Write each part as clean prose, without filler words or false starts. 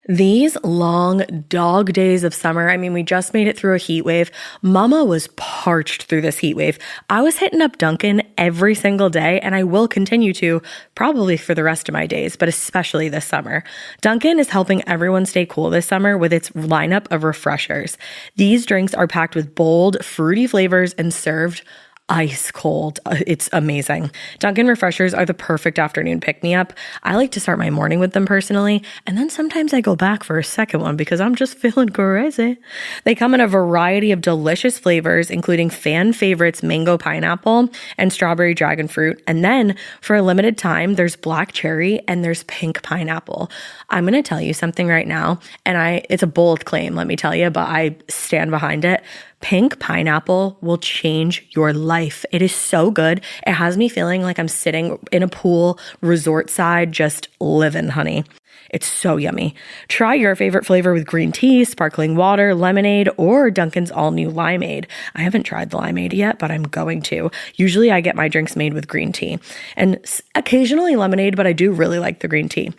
These long dog days of summer, I mean, we just made it through a heat wave. Mama was parched through this heat wave. I was hitting up Dunkin' every single day, and I will continue to probably for the rest of my days, but especially this summer. Dunkin' is helping everyone stay cool this summer with its lineup of refreshers. These drinks are packed with bold, fruity flavors and served ice cold. It's amazing. Dunkin' refreshers are the perfect afternoon pick-me-up. I like to start my morning with them personally, and then sometimes I go back for a second one because I'm just feeling crazy. They come in a variety of delicious flavors, including fan favorites mango pineapple and strawberry dragon fruit. And then for a limited time, there's black cherry and there's pink pineapple. I'm going to tell you something right now, and it's a bold claim, let me tell you, but I stand behind it. Pink pineapple will change your life. It is so good. It has me feeling like I'm sitting in a pool, resort side, just living, honey. It's so yummy. Try your favorite flavor with green tea, sparkling water, lemonade, or Dunkin's all-new limeade. I haven't tried the limeade yet, but I'm going to. Usually I get my drinks made with green tea and occasionally lemonade, but I do really like the green tea.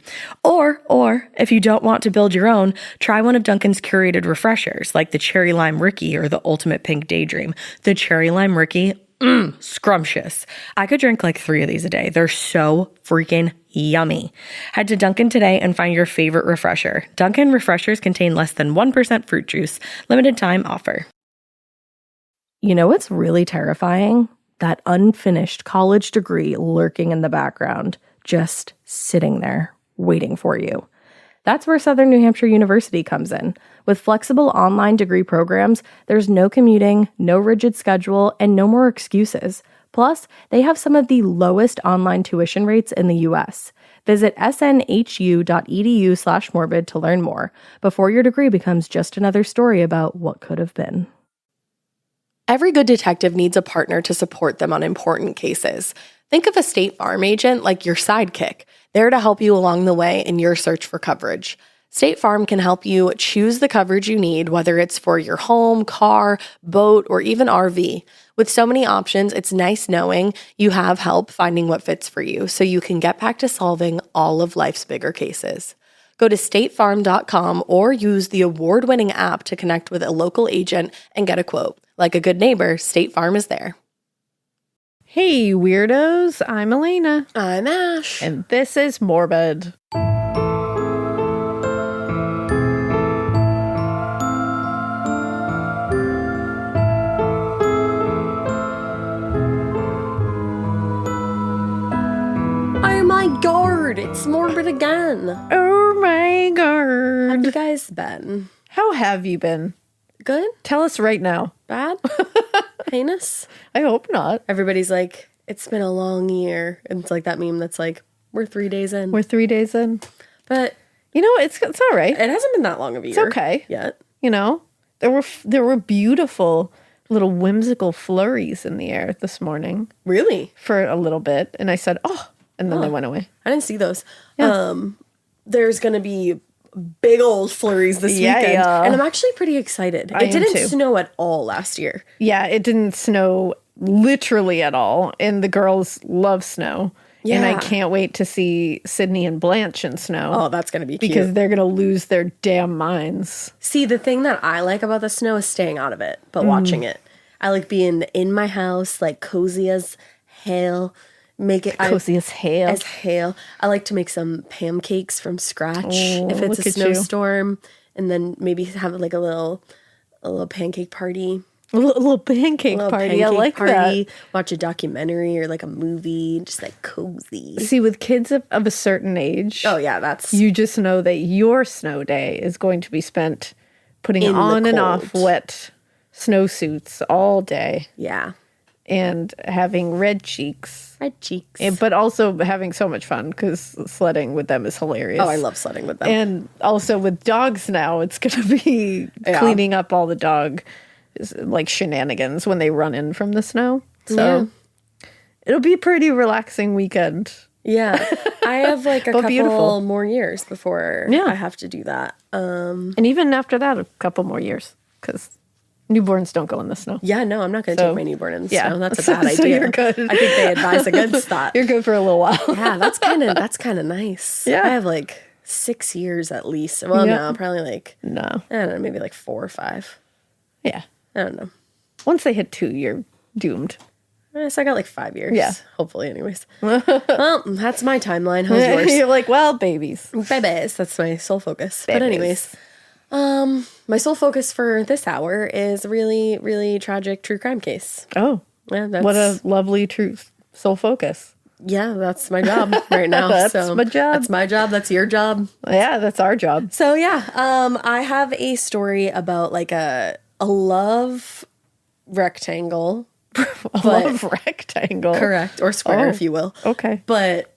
Or if you don't want to build your own, try one of Dunkin's curated refreshers like the Cherry Lime Ricky or the Ultimate Pink Daydream. The Cherry Lime Ricky, scrumptious. I could drink like 3 of these a day. They're so freaking yummy. Head to Dunkin' today and find your favorite refresher. Dunkin' refreshers contain less than 1% fruit juice. Limited time offer. You know what's really terrifying? That unfinished college degree lurking in the background, just sitting there waiting for you. That's where Southern New Hampshire University comes in. With flexible online degree programs, there's no commuting, no rigid schedule, and no more excuses. Plus, they have some of the lowest online tuition rates in the U.S. Visit snhu.edu/morbid to learn more before your degree becomes just another story about what could have been. Every good detective needs a partner to support them on important cases. Think of a State Farm agent like your sidekick, there to help you along the way in your search for coverage. State Farm can help you choose the coverage you need, whether it's for your home, car, boat, or even RV. With so many options, it's nice knowing you have help finding what fits for you so you can get back to solving all of life's bigger cases. Go to statefarm.com or use the award-winning app to connect with a local agent and get a quote. Like a good neighbor, State Farm is there. Hey, weirdos. I'm Elena. I'm Ash. And this is Morbid. Oh my god, it's Morbid again. Oh my god. How have you guys been? How have you been? Good? Tell us right now. Bad? Heinous? I hope not. Everybody's like, it's been a long year. And it's like that meme that's like, we're 3 days in. We're 3 days in. But you know, it's all right. It hasn't been that long of a year. It's okay. Yet. You know, there were beautiful little whimsical flurries in the air this morning. Really? For a little bit. And I said, oh, and then they went away. I didn't see those. Yeah. There's going to be big old flurries this weekend. Yeah. And I'm actually pretty excited. It didn't snow at all last year. Yeah, it didn't snow literally at all. And the girls love snow. Yeah. And I can't wait to see Sydney and Blanche in snow. Oh, that's going to be cute. Because they're going to lose their damn minds. See, the thing that I like about the snow is staying out of it, but watching it. I like being in my house, like cozy as hell. Cozy as hell. I like to make some pancakes from scratch if it's a look at snowstorm, and then maybe have like a little pancake party. A little pancake party. I like that. Watch a documentary or like a movie, just like cozy. See, with kids of a certain age, oh yeah, that's you just know that your snow day is going to be spent putting on and off wet snowsuits all day. Yeah. And having red cheeks. But but also having so much fun because sledding with them is hilarious. Oh, I love sledding with them. And also with dogs now, it's going to be cleaning up all the dog like shenanigans when they run in from the snow. So it'll be a pretty relaxing weekend. Yeah. I have like a couple more years before I have to do that. And even after that, a couple more years because newborns don't go in the snow. Yeah, no, I'm not going to take my newborn in the snow. That's a bad so idea. You're good. I think they advise against that. You're good for a little while. Yeah, that's kind of nice. Yeah. I have like 6 years at least. Well, no, probably like, No. I don't know, maybe like 4 or 5. Yeah. I don't know. Once they hit 2, you're doomed. So I got like 5 years. Yeah. Hopefully, anyways. Well, that's my timeline. How's yours? You're like, well, babies. Babies. That's my sole focus. Babies. But anyways, my sole focus for this hour is really, really tragic true crime case. Oh. Yeah, that's, What a lovely truth. Sole focus. Yeah, that's my job right now. That's my job. That's my job. That's your job. Yeah, that's our job. So yeah, I have a story about like a love rectangle. A love rectangle. Correct. Or square, if you will. Okay. But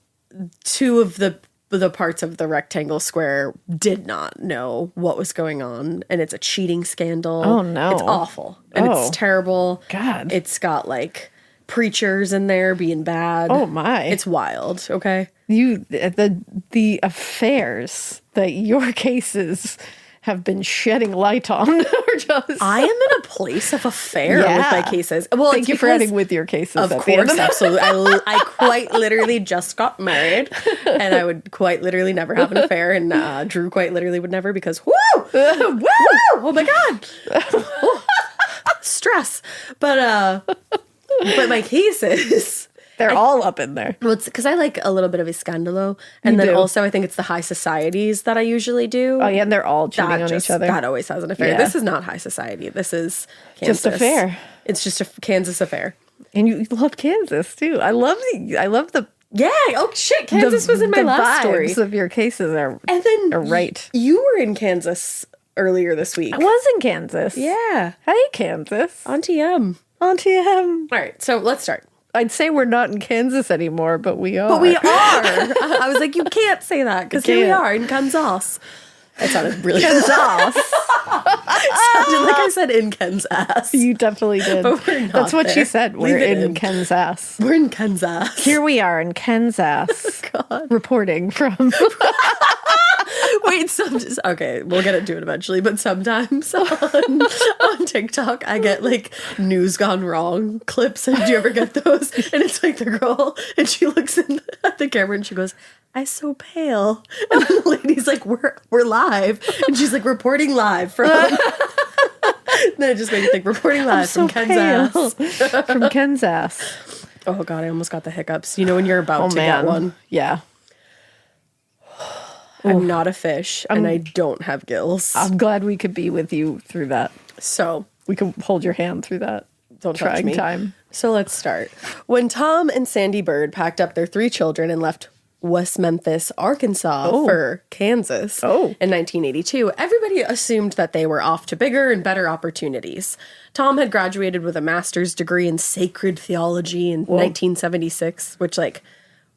2 of the parts of the rectangle square did not know what was going on. And it's a cheating scandal. Oh, no. It's awful. And it's terrible. God. It's got like preachers in there being bad. Oh, my. It's wild, okay? The affairs that your cases have been shedding light on are just... I am in a place of affair with my cases. Well, Thank you for adding with your cases. Of course, absolutely. I quite literally just got married, and I would quite literally never have an affair, and Drew quite literally would never because woo, woo, oh my god, stress. But my cases. They're all up in there. Well, it's because I like a little bit of a scandalo, and then also I think it's the high societies that I usually do. Oh yeah, and they're all cheating on each other. God always has an affair. Yeah. This is not high society. This is Kansas. Just affair. It's just a Kansas affair. And you love Kansas too. I love the Yeah. Oh shit. Kansas was in my last story. The vibes of your cases are right. You were in Kansas earlier this week. I was in Kansas. Yeah. Hey, Kansas. Auntie M. Auntie M. All right. So let's start. I'd say we're not in Kansas anymore, but we are. But we are. I was like, you can't say that because here we are in Kansas. That sounded really Kansas. Sounded like I said in Kansas. You definitely did. But we're not. That's what there. she said. We're in Kansas. We're in Kansas. Here we are in Kansas. God. Reporting from. Wait, okay, we'll get into it eventually, but sometimes on TikTok, I get like news gone wrong clips. And do you ever get those? And it's like the girl, and she looks at the camera and she goes, "I'm so pale." And then the lady's like, we're live. And she's like, reporting live from. Then it just made me think, reporting live from Kansas. From Kansas. Oh, God, I almost got the hiccups. You know when you're about to get one? Yeah. I'm not a fish, and I don't have gills. I'm glad we could be with you through that. So we can hold your hand through that. Don't touch trying me. Time. So let's start. When Tom and Sandy Bird packed up their 3 children and left West Memphis, Arkansas for Kansas in 1982, everybody assumed that they were off to bigger and better opportunities. Tom had graduated with a master's degree in sacred theology in 1976, which like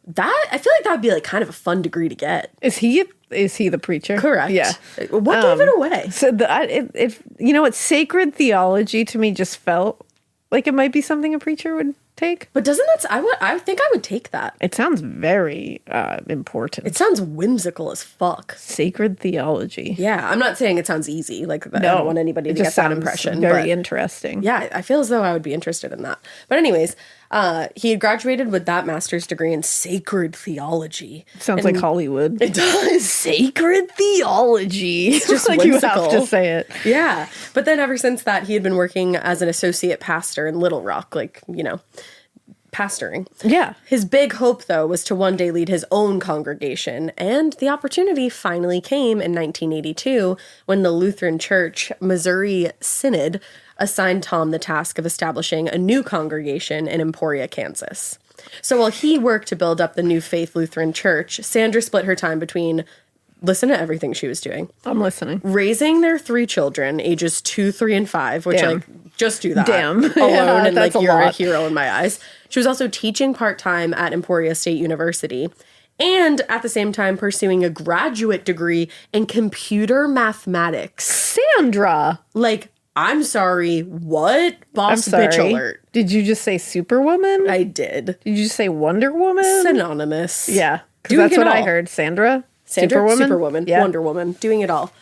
that I feel like that would be like kind of a fun degree to get. Is he the preacher? Correct. Yeah. What gave it away? So if you know what, sacred theology to me just felt like it might be something a preacher would take. But doesn't that I think I would take that. It sounds very important. It sounds whimsical as fuck. Sacred theology. Yeah, I'm not saying it sounds easy. Like I don't want anybody to get that impression. Very interesting. Yeah, I feel as though I would be interested in that. But anyways, he had graduated with that master's degree in sacred theology. Sounds like Hollywood. It does. Sacred theology. It's just like whimsical. you have to say it. Yeah. But then ever since that, he had been working as an associate pastor in Little Rock, like, you know, pastoring. Yeah. His big hope, though, was to one day lead his own congregation, and the opportunity finally came in 1982 when the Lutheran Church Missouri Synod assigned Tom the task of establishing a new congregation in Emporia, Kansas. So while he worked to build up the New Faith Lutheran Church, Sandra split her time between, listen to everything she was doing. I'm listening. Raising their 3 children, ages 2, 3, and 5, which like just do that alone, Yeah, and like a you're lot. a hero in my eyes. She was also teaching part-time at Emporia State University, and at the same time pursuing a graduate degree in computer mathematics. Sandra. Like, I'm sorry, what? Boss bitch alert. Did you just say Superwoman? I did. Did you say Wonder Woman? Synonymous. Yeah. 'Cause Doing that's it what I all. heard. Sandra? Superwoman, Yeah. Wonder Woman, doing it all.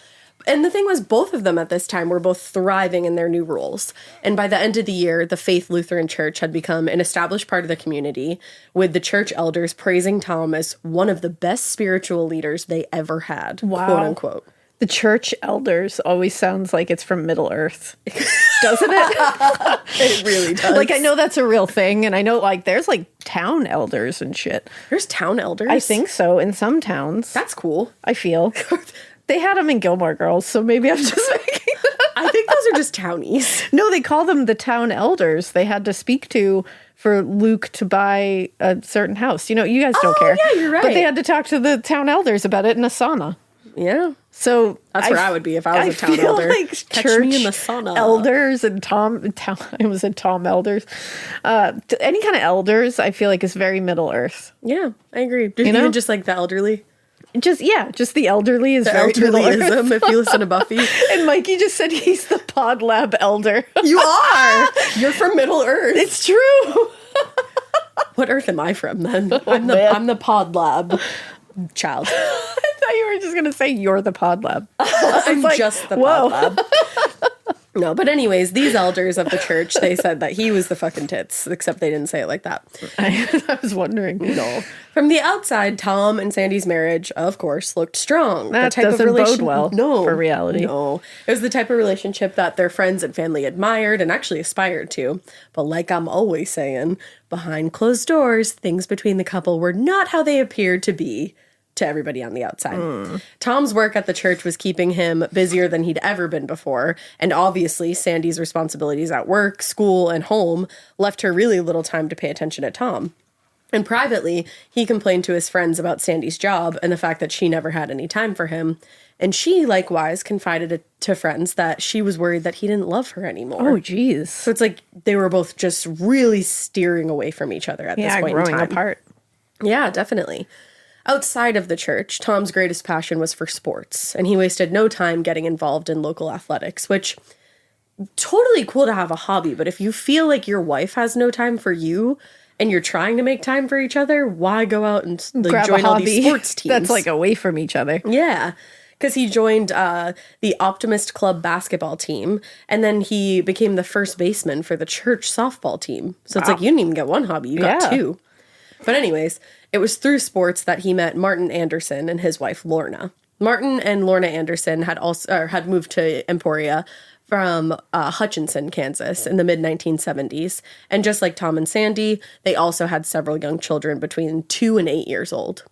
And the thing was, both of them at this time were both thriving in their new roles. And by the end of the year, the Faith Lutheran Church had become an established part of the community, with the church elders praising Tom as one of the best spiritual leaders they ever had, Wow. quote unquote. The church elders always sounds like it's from Middle Earth, doesn't it? It really does. Like, I know that's a real thing, and I know, like, there's, like, town elders and shit. There's town elders? I think so, in some towns. That's cool. I feel. They had them in Gilmore Girls, so maybe I'm just making I think those are just townies. No, they call them the town elders. They had to speak to for Luke to buy a certain house. You know, you guys don't care. Yeah, you're right. But they had to talk to the town elders about it in a sauna. Yeah. So That's where I would be if I was a town elder. Like Catch church me in the sauna. elders and it was a Tom elders. Any kind of elders, I feel like, is very Middle Earth. Yeah, I agree. Even know? just like the elderly. Just the elderly is The very Middle Earth. elderlyism, if you listen to Buffy. And Mikey just said he's the Pod Lab elder. You are! You're from Middle Earth. It's true. What Earth am I from then? man. I'm the Pod Lab child. I thought you were just going to say you're the Pod Lab. I'm like, just the whoa. Pod Lab. No, but anyways, these elders of the church, they said that he was the fucking tits, except they didn't say it like that. I was wondering. No. From the outside, Tom and Sandy's marriage, of course, looked strong. That doesn't bode well for reality. No. It was the type of relationship that their friends and family admired and actually aspired to. But like I'm always saying, behind closed doors, things between the couple were not how they appeared to be to everybody on the outside. Tom's work at the church was keeping him busier than he'd ever been before, and obviously Sandy's responsibilities at work, school, and home left her really little time to pay attention to Tom. And privately, he complained to his friends about Sandy's job and the fact that she never had any time for him. And she, likewise, confided it to friends that she was worried that he didn't love her anymore. Oh, geez. So it's like they were both just really steering away from each other at this point in growing time. apart. Yeah, definitely. Outside of the church, Tom's greatest passion was for sports, and he wasted no time getting involved in local athletics, which totally cool to have a hobby, but if you feel like your wife has no time for you and you're trying to make time for each other, why go out and Grab join a all hobby these sports teams? that's like away from each other. Yeah, because he joined the Optimist Club basketball team, and then he became the first baseman for the church softball team. So it's like you didn't even get one hobby, you got two. But anyways, it was through sports that he met Martin Anderson and his wife Lorna. Martin and Lorna Anderson had moved to Emporia from Hutchinson, Kansas in the mid-1970s. And just like Tom and Sandy, they also had several young children between 2 and 8 years old.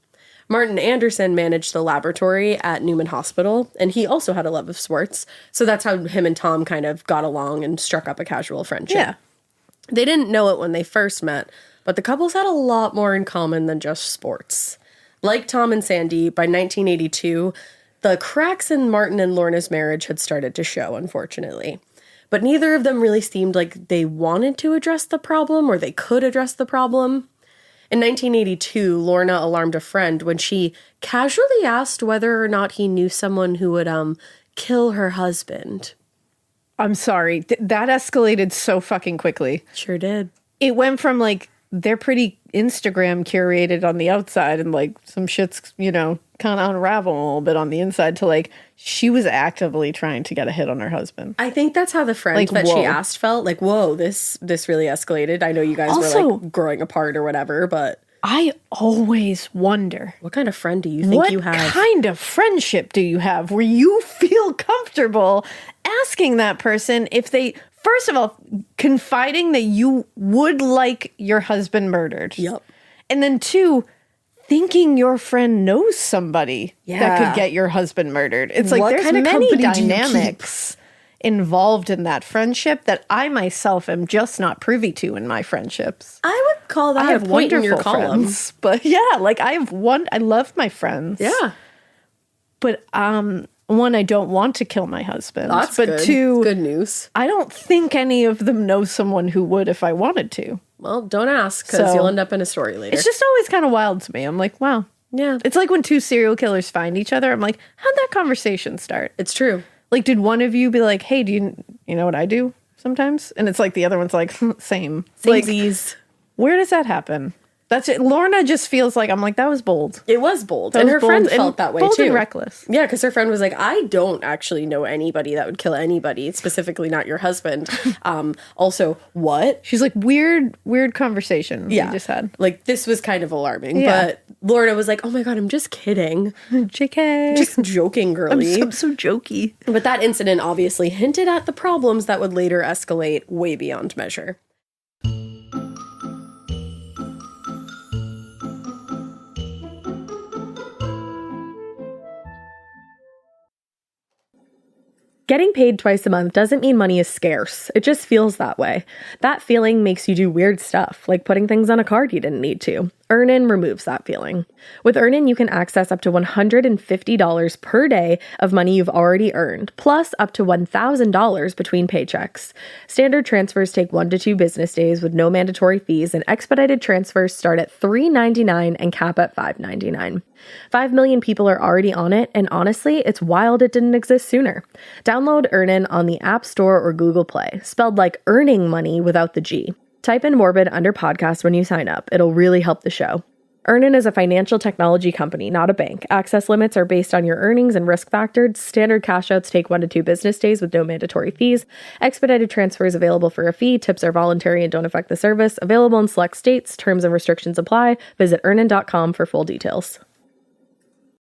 Martin Anderson managed the laboratory at Newman Hospital, and he also had a love of sports. So that's how him and Tom kind of got along and struck up a casual friendship. Yeah. They didn't know it when they first met, but the couples had a lot more in common than just sports. Like Tom and Sandy, by 1982, the cracks in Martin and Lorna's marriage had started to show, unfortunately. But neither of them really seemed like they wanted to address the problem or they could address the problem. In 1982, Lorna alarmed a friend when she casually asked whether or not he knew someone who would kill her husband. I'm sorry. That escalated so fucking quickly. Sure did. It went from like, they're pretty Instagram curated on the outside and like some shit's, you know, kind of unravel a little bit on the inside to like, she was actively trying to get a hit on her husband. I think that's how the friend Like, that whoa. she asked felt. Like, whoa, this really escalated. I know you guys were Also- like growing apart or whatever, but I always wonder, what kind of friend do you think you what have? kind of friendship do you have where you feel comfortable asking that person if they, first of all, confiding that you would like your husband murdered. Yep. And then two, thinking your friend knows somebody that Yeah. could get your husband murdered. It's like What there's kind of many company do you keep? dynamics involved in that friendship that I myself am just not privy to in my friendships. I would call that I have a point in wonderful your column. friends, but yeah, like I love my friends. Yeah. But one, I don't want to kill my husband. That's but good. two, Good news. I don't think any of them know someone who would if I wanted to. Well, don't ask because So- you'll end up in a story later. It's just always kind of wild to me. I'm like, wow. yeah, It's like when two serial killers find each other. I'm like, how'd that conversation start? it's true. Like, did one of you be like, hey, do you know what I do sometimes? And it's like the other one's like, same. Like, Samesies. where does that happen? That's it. Lorna just feels like, I'm like, that was bold. It was bold. And her friend felt that way, bold too. And reckless. Yeah, because her friend was like, I don't actually know anybody that would kill anybody, specifically not your husband. Also, what? She's like, weird conversation we just had. Like, this was kind of alarming. Yeah. But Lorna was like, oh my God, I'm just kidding. JK. Just joking, girly. I'm so jokey. But that incident obviously hinted at the problems that would later escalate way beyond measure. Getting paid twice a month doesn't mean money is scarce. It just feels that way. That feeling makes you do weird stuff, like putting things on a card you didn't need to. Earnin removes that feeling. With Earnin, you can access up to $150 per day of money you've already earned, plus up to $1,000 between paychecks. Standard transfers take 1 to 2 business days with no mandatory fees, and expedited transfers start at $3.99 and cap at $5.99. 5 million people are already on it, and honestly, it's wild it didn't exist sooner. Download Earnin on the App Store or Google Play, spelled like earning money without the G. Type in Morbid under podcast when you sign up. It'll really help the show. Earnin is a financial technology company, not a bank. Access limits are based on your earnings and risk factors. Standard cash outs take 1 to 2 business days with no mandatory fees. Expedited transfers available for a fee. Tips are voluntary and don't affect the service. Available in select states. Terms and restrictions apply. Visit earnin.com for full details.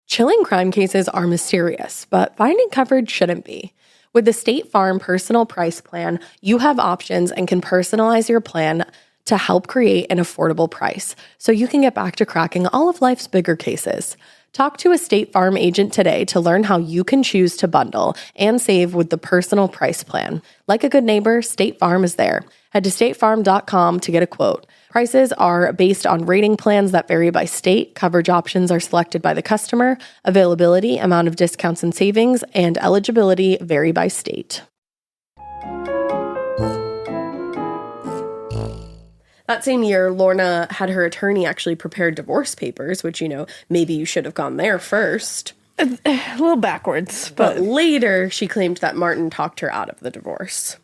Chilling crime cases are mysterious, but finding coverage shouldn't be. With the State Farm Personal Price Plan, you have options and can personalize your plan to help create an affordable price so you can get back to cracking all of life's bigger cases. Talk to a State Farm agent today to learn how you can choose to bundle and save with the Personal Price Plan. Like a good neighbor, State Farm is there. Head to statefarm.com to get a quote. Prices are based on rating plans that vary by state. Coverage options are selected by the customer. Availability, amount of discounts and savings, and eligibility vary by state. That same year, Lorna had her attorney actually prepare divorce papers, which, maybe you should have gone there first. A little backwards. But later, she claimed that Martin talked her out of the divorce.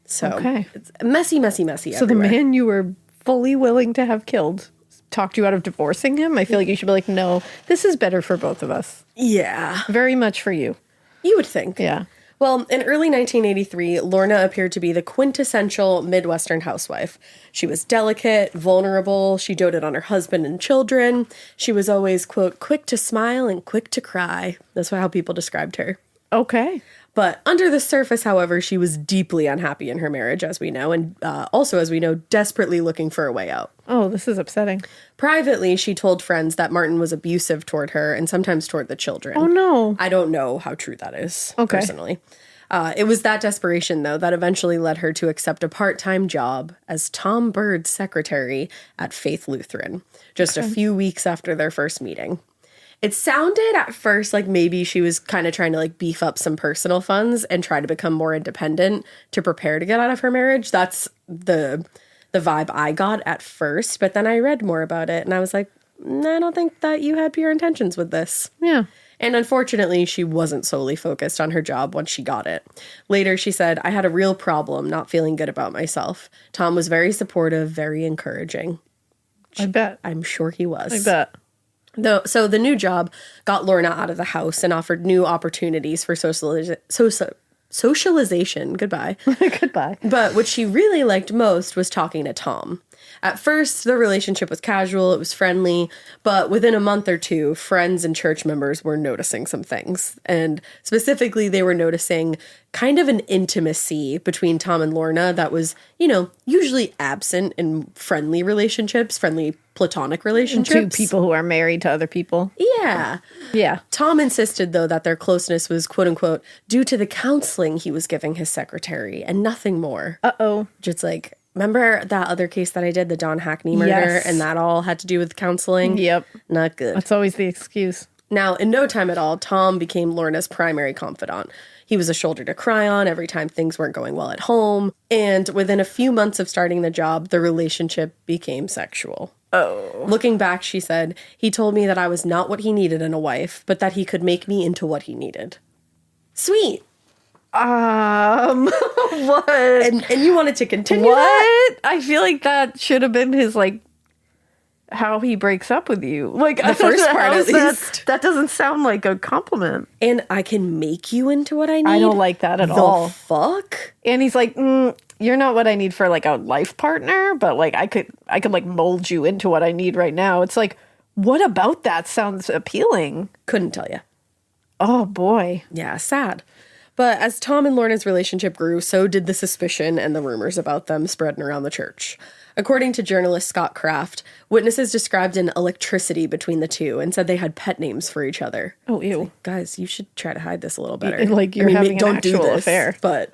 So It's messy So everywhere. The man you were fully willing to have killed talked you out of divorcing him? I feel like you should be like, no, this is better for both of us. Yeah. Very much for you. You would think. Yeah. Well, in early 1983, Lorna appeared to be the quintessential Midwestern housewife. She was delicate, vulnerable, she doted on her husband and children. She was always, quote, quick to smile and quick to cry. That's how people described her. Okay. But under the surface, however, she was deeply unhappy in her marriage, as we know, and also, as we know, desperately looking for a way out. Oh, this is upsetting. Privately, she told friends that Martin was abusive toward her and sometimes toward the children. Oh, no. I don't know how true that is, personally. It was that desperation, though, that eventually led her to accept a part-time job as Tom Bird's secretary at Faith Lutheran, just a few weeks after their first meeting. It sounded at first like maybe she was kind of trying to beef up some personal funds and try to become more independent to prepare to get out of her marriage. That's the vibe I got at first. But then I read more about it and I was like, I don't think that you had pure intentions with this. Yeah. And unfortunately, she wasn't solely focused on her job once she got it. Later, she said, I had a real problem not feeling good about myself. Tom was very supportive, very encouraging. I bet. I'm sure he was. I bet. So the new job got Lorna out of the house and offered new opportunities for socialization. Goodbye. Goodbye. But what she really liked most was talking to Tom. At first, the relationship was casual, it was friendly, but within a month or two, friends and church members were noticing some things. And specifically, they were noticing kind of an intimacy between Tom and Lorna that was, usually absent in friendly relationships, friendly platonic relationships. Two people who are married to other people. Yeah. Yeah. Tom insisted, though, that their closeness was, quote unquote, due to the counseling he was giving his secretary and nothing more. Uh-oh. Just remember that other case that I did, the Don Hackney murder, Yes. and that all had to do with counseling? Yep. Not good. That's always the excuse. Now, in no time at all, Tom became Lorna's primary confidant. He was a shoulder to cry on every time things weren't going well at home. And within a few months of starting the job, the relationship became sexual. Oh. Looking back, she said, he told me that I was not what he needed in a wife, but that he could make me into what he needed. Sweet. What? And you wanted to continue what? that? I feel like that should have been his, how he breaks up with you. Like, The first part, at least. That doesn't sound like a compliment. And I can make you into what I need. I don't like that at all. Fuck? And he's like, you're not what I need for like a life partner, but like I could like mold you into what I need right now. It's like, what about that sounds appealing? Couldn't tell you. Oh boy. Yeah, sad. But as Tom and Lorna's relationship grew, so did the suspicion and the rumors about them spreading around the church. According to journalist Scott Kraft, witnesses described an electricity between the two and said they had pet names for each other. Oh, ew. Like, guys, you should try to hide this a little better. Like you're having an actual affair. But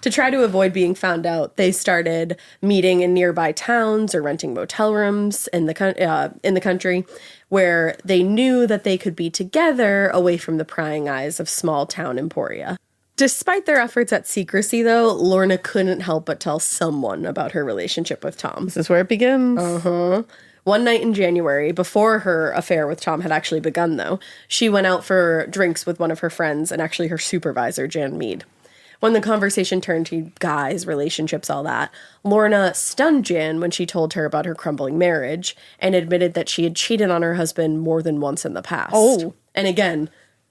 to try to avoid being found out, they started meeting in nearby towns or renting motel rooms in the country where they knew that they could be together away from the prying eyes of small town Emporia. Despite their efforts at secrecy, though, Lorna couldn't help but tell someone about her relationship with Tom. This is where it begins. One night in January, before her affair with Tom had actually begun, though, she went out for drinks with one of her friends and actually her supervisor, Jan Mead. When the conversation turned to guys, relationships, all that, Lorna stunned Jan when she told her about her crumbling marriage and admitted that she had cheated on her husband more than once in the past. Oh. And again,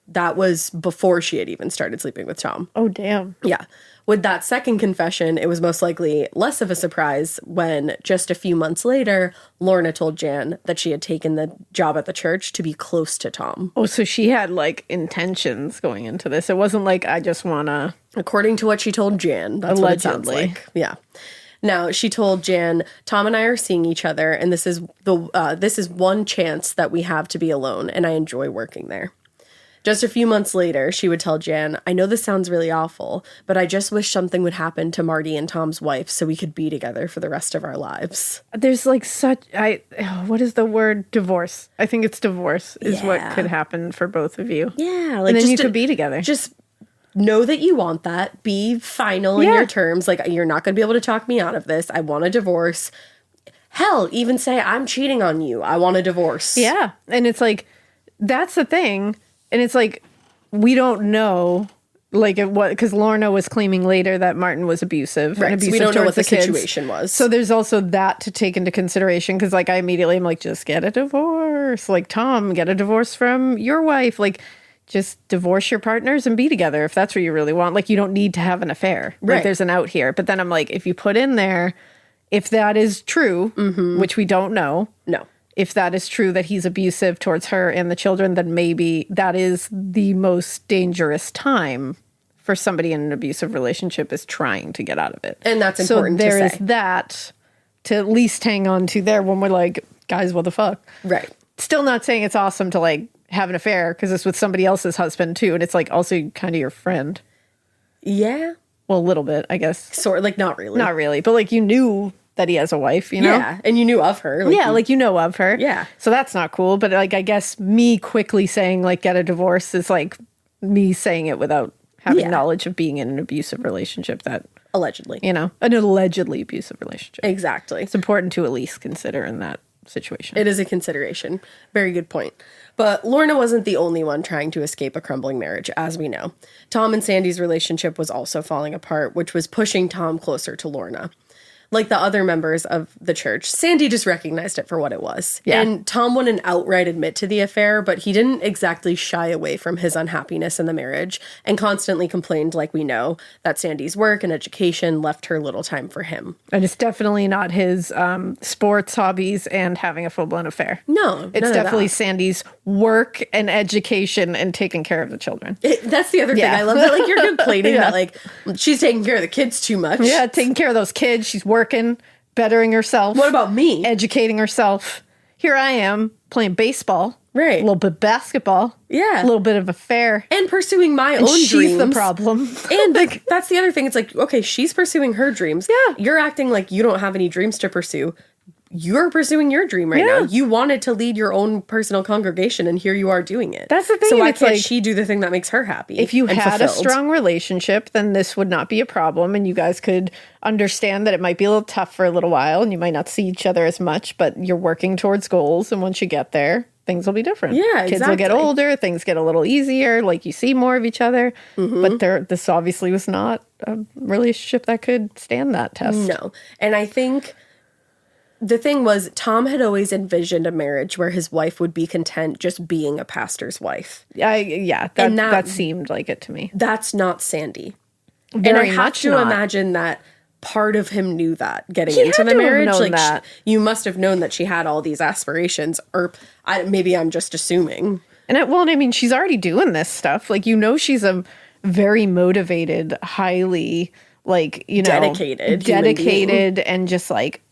that was before she had even started sleeping with Tom. Oh, damn. Yeah. With that second confession, it was most likely less of a surprise when, just a few months later, Lorna told Jan that she had taken the job at the church to be close to Tom. Oh, so she had, like, intentions going into this. It wasn't like, I just want to... According to what she told Jan, that's what it sounds like. Yeah. Now, she told Jan, Tom and I are seeing each other, and this is one chance that we have to be alone, and I enjoy working there. Just a few months later, she would tell Jan, I know this sounds really awful, but I just wish something would happen to Marty and Tom's wife so we could be together for the rest of our lives. There's like what is the word? Divorce. I think it's divorce is what could happen for both of you. Yeah. Like, and then you could be together. Just know that you want that. Be final in your terms. Like, you're not going to be able to talk me out of this. I want a divorce. Hell, even say, I'm cheating on you. I want a divorce. Yeah. And it's like, that's the thing. And it's like, we don't know, like, because Lorna was claiming later that Martin was abusive. Right, and abusive so we don't know what the kids. situation was. So there's also that to take into consideration, because, like, I immediately am like, just get a divorce. Like, Tom, get a divorce from your wife. Like, just divorce your partners and be together if that's what you really want. Like, you don't need to have an affair. Right. Like, there's an out here. But then I'm like, if you put in there, if that is true, which we don't know. No. If that is true that he's abusive towards her and the children, then maybe that is the most dangerous time for somebody in an abusive relationship is trying to get out of it. And that's important to say. So there is that to at least hang on to there when we're like, guys, what the fuck? Right. Still not saying it's awesome to like have an affair because it's with somebody else's husband too. And it's like also kind of your friend. Yeah. Well, a little bit, I guess. Sort of, like, not really. Not really. But like you knew that he has a wife, you know? Yeah, and you knew of her. Like like you know of her. Yeah. So that's not cool. But like, I guess me quickly saying like get a divorce is like me saying it without having knowledge of being in an abusive relationship that... Allegedly. You know, an allegedly abusive relationship. Exactly. It's important to at least consider in that situation. It is a consideration. Very good point. But Lorna wasn't the only one trying to escape a crumbling marriage, as we know. Tom and Sandy's relationship was also falling apart, which was pushing Tom closer to Lorna. Like the other members of the church, Sandy just recognized it for what it was. Yeah. And Tom wouldn't outright admit to the affair, but he didn't exactly shy away from his unhappiness in the marriage and constantly complained, like we know, that Sandy's work and education left her little time for him. And it's definitely not his sports, hobbies, and having a full-blown affair. No, it's definitely Sandy's work and education and taking care of the children. That's the other thing. I love that, like, you're complaining that, like, she's taking care of the kids too much. Yeah, taking care of those kids. She's working, bettering herself. What about me? Educating herself. Here I am playing baseball. Right. A little bit of basketball. Yeah. A little bit of affair. And pursuing my own she's dreams. the problem. And like, that's the other thing. It's like, okay, she's pursuing her dreams. Yeah. You're acting like you don't have any dreams to pursue. You're pursuing your dream right now. You wanted to lead your own personal congregation, and here you are doing it. That's the thing. So why it's can't like, she do the thing that makes her happy? If you and had fulfilled? a strong relationship, then this would not be a problem, and you guys could understand that it might be a little tough for a little while, and you might not see each other as much, but you're working towards goals, and once you get there, things will be different. Yeah, Kids will get older, things get a little easier, like you see more of each other, but this obviously was not a relationship that could stand that test. No. And I think the thing was, Tom had always envisioned a marriage where his wife would be content just being a pastor's wife. That seemed like it to me. That's not Sandy. Very and I have much to not. imagine that part of him knew that getting into the marriage. Like, that. You must have known that she had all these aspirations, or maybe I'm just assuming. And she's already doing this stuff. Like, she's a very motivated, highly, like, dedicated and just like,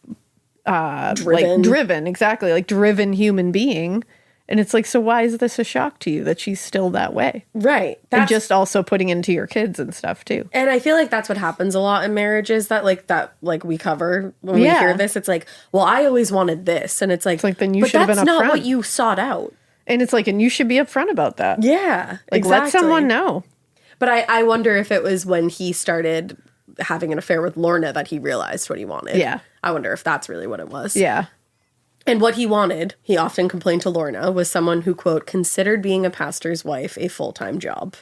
driven, exactly, like driven human being. And it's like, so why is this a shock to you that she's still that way? Right. And just also putting into your kids and stuff too. And I feel like that's what happens a lot in marriages that we cover when we hear this. It's like, well, I always wanted this. And it's like then you should have been upfront. But that's not what you sought out. And it's like, and you should be upfront about that. Yeah. Like, let someone know. But I wonder if it was when he started having an affair with Lorna that he realized what he wanted. Yeah. I wonder if that's really what it was. Yeah. And what he wanted, he often complained to Lorna, was someone who, quote, considered being a pastor's wife a full-time job.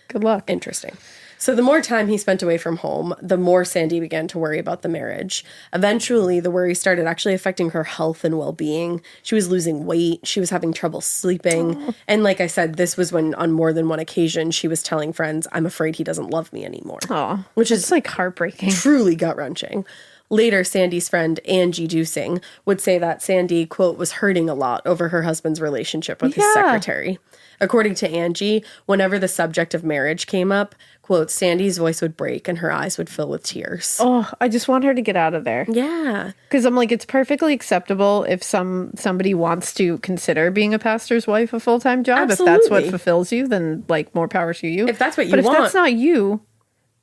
Good luck. Interesting. So the more time he spent away from home, the more Sandy began to worry about the marriage. Eventually, the worry started actually affecting her health and well-being. She was losing weight. She was having trouble sleeping. Oh. And like I said, this was when on more than one occasion she was telling friends, I'm afraid he doesn't love me anymore. Oh, which is like heartbreaking. Truly gut-wrenching. Later, Sandy's friend, Angie Dusing, would say that Sandy, quote, was hurting a lot over her husband's relationship with his secretary. According to Angie, whenever the subject of marriage came up, quote, Sandy's voice would break and her eyes would fill with tears. Oh, I just want her to get out of there. Yeah. Because I'm like, it's perfectly acceptable if somebody wants to consider being a pastor's wife a full-time job. Absolutely. If that's what fulfills you, then like more power to you. If that's what you want. But if that's not you,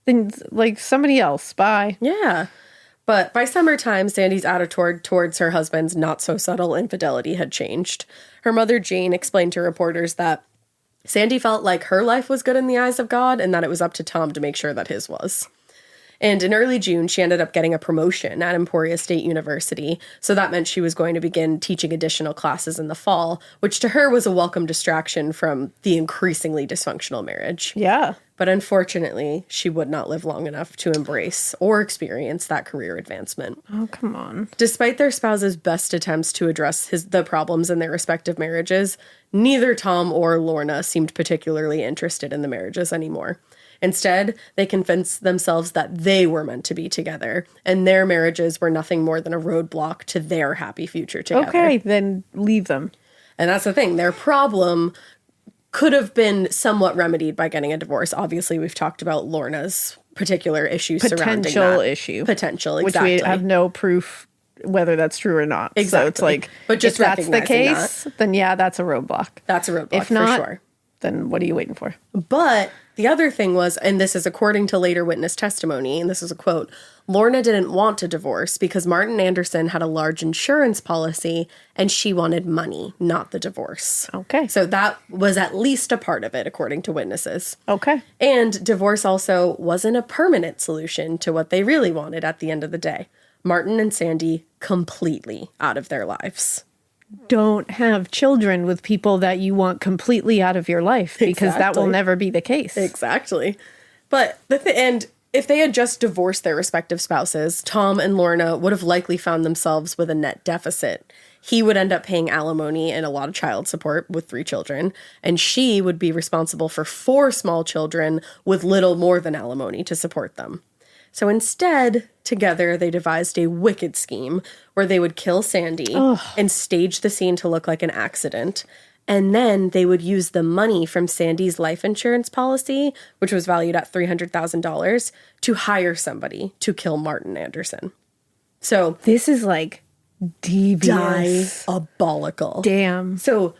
then like somebody else. Bye. Yeah. But by summertime, Sandy's attitude towards her husband's not-so-subtle infidelity had changed. Her mother, Jane, explained to reporters that Sandy felt like her life was good in the eyes of God and that it was up to Tom to make sure that his was. And in early June, she ended up getting a promotion at Emporia State University, so that meant she was going to begin teaching additional classes in the fall, which to her was a welcome distraction from the increasingly dysfunctional marriage. Yeah. But unfortunately, she would not live long enough to embrace or experience that career advancement. Oh, come on. Despite their spouses' best attempts to address the problems in their respective marriages, neither Tom or Lorna seemed particularly interested in the marriages anymore. Instead, they convinced themselves that they were meant to be together, and their marriages were nothing more than a roadblock to their happy future together. Okay, then leave them. And that's the thing. Their problem could have been somewhat remedied by getting a divorce. Obviously, we've talked about Lorna's particular issues surrounding that. Potential issue. Potential, exactly. Which we have no proof whether that's true or not. Exactly. So it's like, but just if that's the case, that, then yeah, that's a roadblock. That's a roadblock, if not, for sure. Then what are you waiting for? But the other thing was, and this is according to later witness testimony, and this is a quote, Lorna didn't want a divorce because Martin Anderson had a large insurance policy and she wanted money, not the divorce. Okay. So that was at least a part of it, according to witnesses. Okay. And divorce also wasn't a permanent solution to what they really wanted at the end of the day. Martin and Sandy completely out of their lives. Don't have children with people that you want completely out of your life, because that will never be the case. Exactly. But and if they had just divorced their respective spouses, Tom and Lorna would have likely found themselves with a net deficit. He would end up paying alimony and a lot of child support with 3 children, and she would be responsible for 4 small children with little more than alimony to support them. So instead, together, they devised a wicked scheme where they would kill Sandy and stage the scene to look like an accident. And then they would use the money from Sandy's life insurance policy, which was valued at $300,000, to hire somebody to kill Martin Anderson. So this is like devious. Diabolical. Damn. So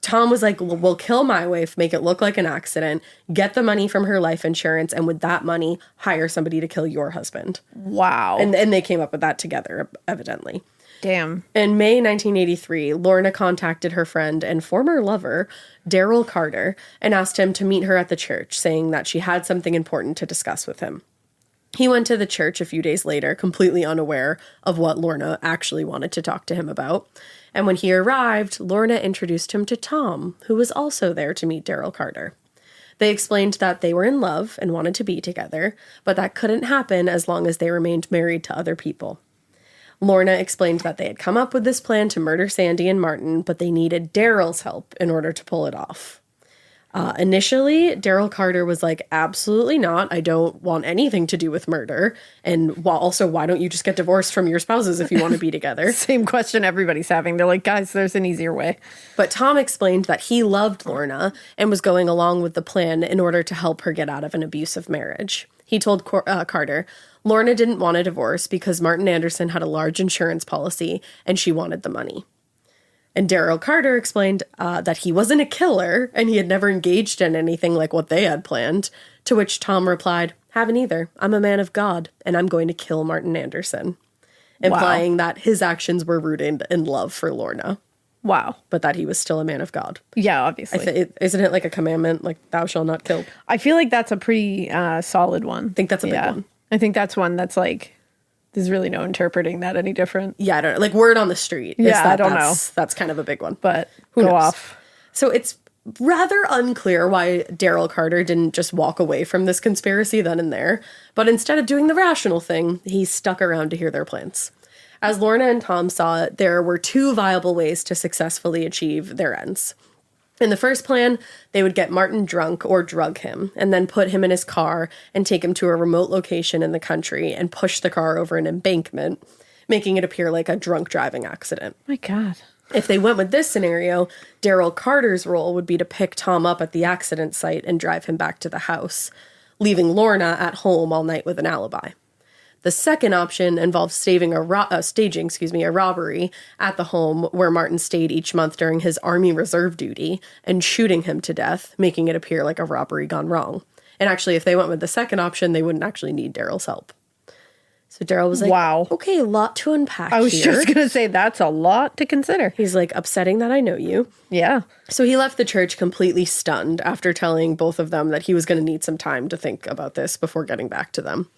Tom was like, we'll kill my wife, make it look like an accident, get the money from her life insurance, and with that money, hire somebody to kill your husband. Wow. And they came up with that together, evidently. Damn. In May 1983, Lorna contacted her friend and former lover, Daryl Carter, and asked him to meet her at the church, saying that she had something important to discuss with him. He went to the church a few days later, completely unaware of what Lorna actually wanted to talk to him about. And when he arrived, Lorna introduced him to Tom, who was also there to meet Daryl Carter. They explained that they were in love and wanted to be together, but that couldn't happen as long as they remained married to other people. Lorna explained that they had come up with this plan to murder Sandy and Martin, but they needed Daryl's help in order to pull it off. Initially, Daryl Carter was like, absolutely not. I don't want anything to do with murder. And also, why don't you just get divorced from your spouses if you want to be together? Same question everybody's having. They're like, guys, there's an easier way. But Tom explained that he loved Lorna and was going along with the plan in order to help her get out of an abusive marriage. He told Carter, Lorna didn't want a divorce because Martin Anderson had a large insurance policy and she wanted the money. And Daryl Carter explained that he wasn't a killer and he had never engaged in anything like what they had planned, to which Tom replied, haven't either. I'm a man of God and I'm going to kill Martin Anderson, implying that his actions were rooted in love for Lorna. Wow. But that he was still a man of God. Yeah, obviously. Isn't it like a commandment, like thou shalt not kill? I feel like that's a pretty solid one. I think that's a big one. I think that's one that's like, there's really no interpreting that any different. Yeah, I don't know. Like word on the street. I don't know. That's kind of a big one. But Who knows? off. So it's rather unclear why Daryl Carter didn't just walk away from this conspiracy then and there. But instead of doing the rational thing, he stuck around to hear their plans. As Lorna and Tom saw it, there were two viable ways to successfully achieve their ends. In the first plan, they would get Martin drunk or drug him and then put him in his car and take him to a remote location in the country and push the car over an embankment, making it appear like a drunk driving accident. My God. If they went with this scenario, Daryl Carter's role would be to pick Tom up at the accident site and drive him back to the house, leaving Lorna at home all night with an alibi. The second option involves staging a robbery at the home where Martin stayed each month during his Army Reserve duty and shooting him to death, making it appear like a robbery gone wrong. And actually, if they went with the second option, they wouldn't actually need Daryl's help. So Daryl was like, wow. Okay, a lot to unpack I was here. just going to say that's a lot to consider. He's like, upsetting that I know you. Yeah. So he left the church completely stunned after telling both of them that he was going to need some time to think about this before getting back to them.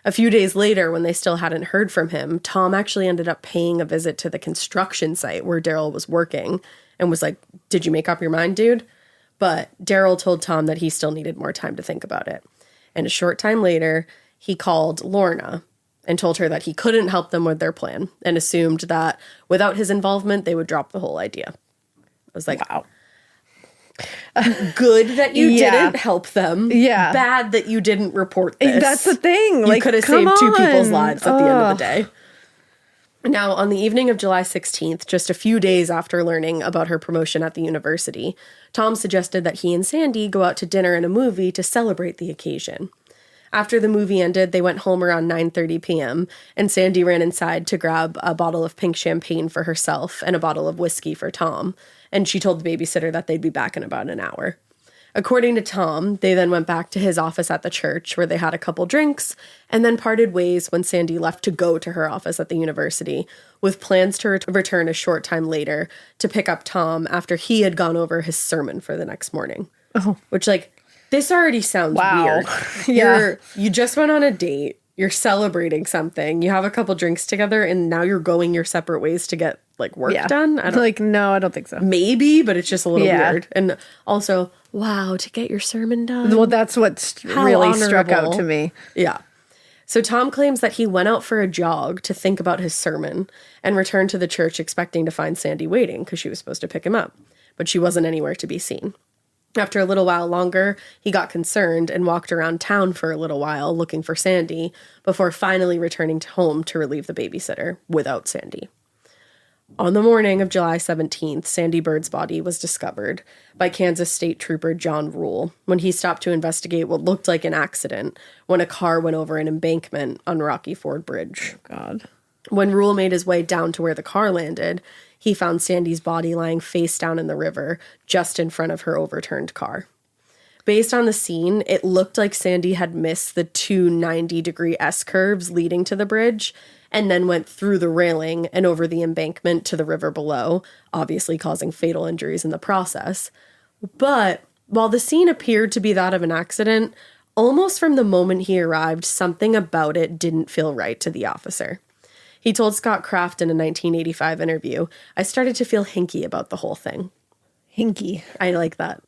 A few days later, when they still hadn't heard from him, Tom actually ended up paying a visit to the construction site where Daryl was working and was like, did you make up your mind, dude? But Daryl told Tom that he still needed more time to think about it. And a short time later, he called Lorna and told her that he couldn't help them with their plan and assumed that without his involvement, they would drop the whole idea. I was like, wow. Good that you didn't help them. Yeah. Bad that you didn't report this. That's the thing. You could have saved two people's lives at the end of the day. Now, on the evening of July 16th, just a few days after learning about her promotion at the university, Tom suggested that he and Sandy go out to dinner and a movie to celebrate the occasion. After the movie ended, they went home around 9:30 p.m., and Sandy ran inside to grab a bottle of pink champagne for herself and a bottle of whiskey for Tom, and she told the babysitter that they'd be back in about an hour. According to Tom, they then went back to his office at the church where they had a couple drinks and then parted ways when Sandy left to go to her office at the university, with plans to return a short time later to pick up Tom after he had gone over his sermon for the next morning. Oh. Which, like, this already sounds weird. Yeah. You just went on a date. You're celebrating something. You have a couple drinks together, and now you're going your separate ways to get, like, work done. No, I don't think so. Maybe, but it's just a little weird. And also, wow, to get your sermon done. Well, that's what really struck out to me. Yeah. So Tom claims that he went out for a jog to think about his sermon and returned to the church expecting to find Sandy waiting because she was supposed to pick him up. But she wasn't anywhere to be seen. After a little while longer, he got concerned and walked around town for a little while looking for Sandy before finally returning home to relieve the babysitter without Sandy. On the morning of July 17th, Sandy Bird's body was discovered by Kansas State Trooper John Rule when he stopped to investigate what looked like an accident when a car went over an embankment on Rocky Ford Bridge. Oh, God. When Rule made his way down to where the car landed, he found Sandy's body lying face down in the river just in front of her overturned car. Based on the scene, it looked like Sandy had missed the two 90-degree S-curves leading to the bridge and then went through the railing and over the embankment to the river below, obviously causing fatal injuries in the process. But while the scene appeared to be that of an accident, almost from the moment he arrived, something about it didn't feel right to the officer. He told Scott Kraft in a 1985 interview, "I started to feel hinky about the whole thing." Hinky. I like that.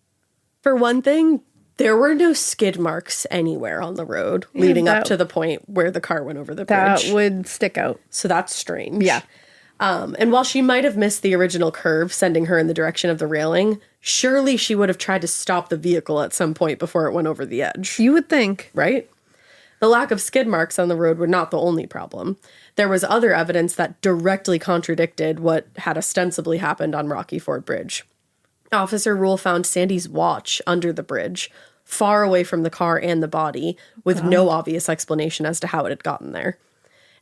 For one thing, There were no skid marks anywhere on the road leading up to the point where the car went over the bridge. That would stick out. So that's strange. Yeah. And while she might have missed the original curve, sending her in the direction of the railing, surely she would have tried to stop the vehicle at some point before it went over the edge. You would think. Right? The lack of skid marks on the road were not the only problem. There was other evidence that directly contradicted what had ostensibly happened on Rocky Ford Bridge. Officer Rule found Sandy's watch under the bridge, far away from the car and the body, with no obvious explanation as to how it had gotten there.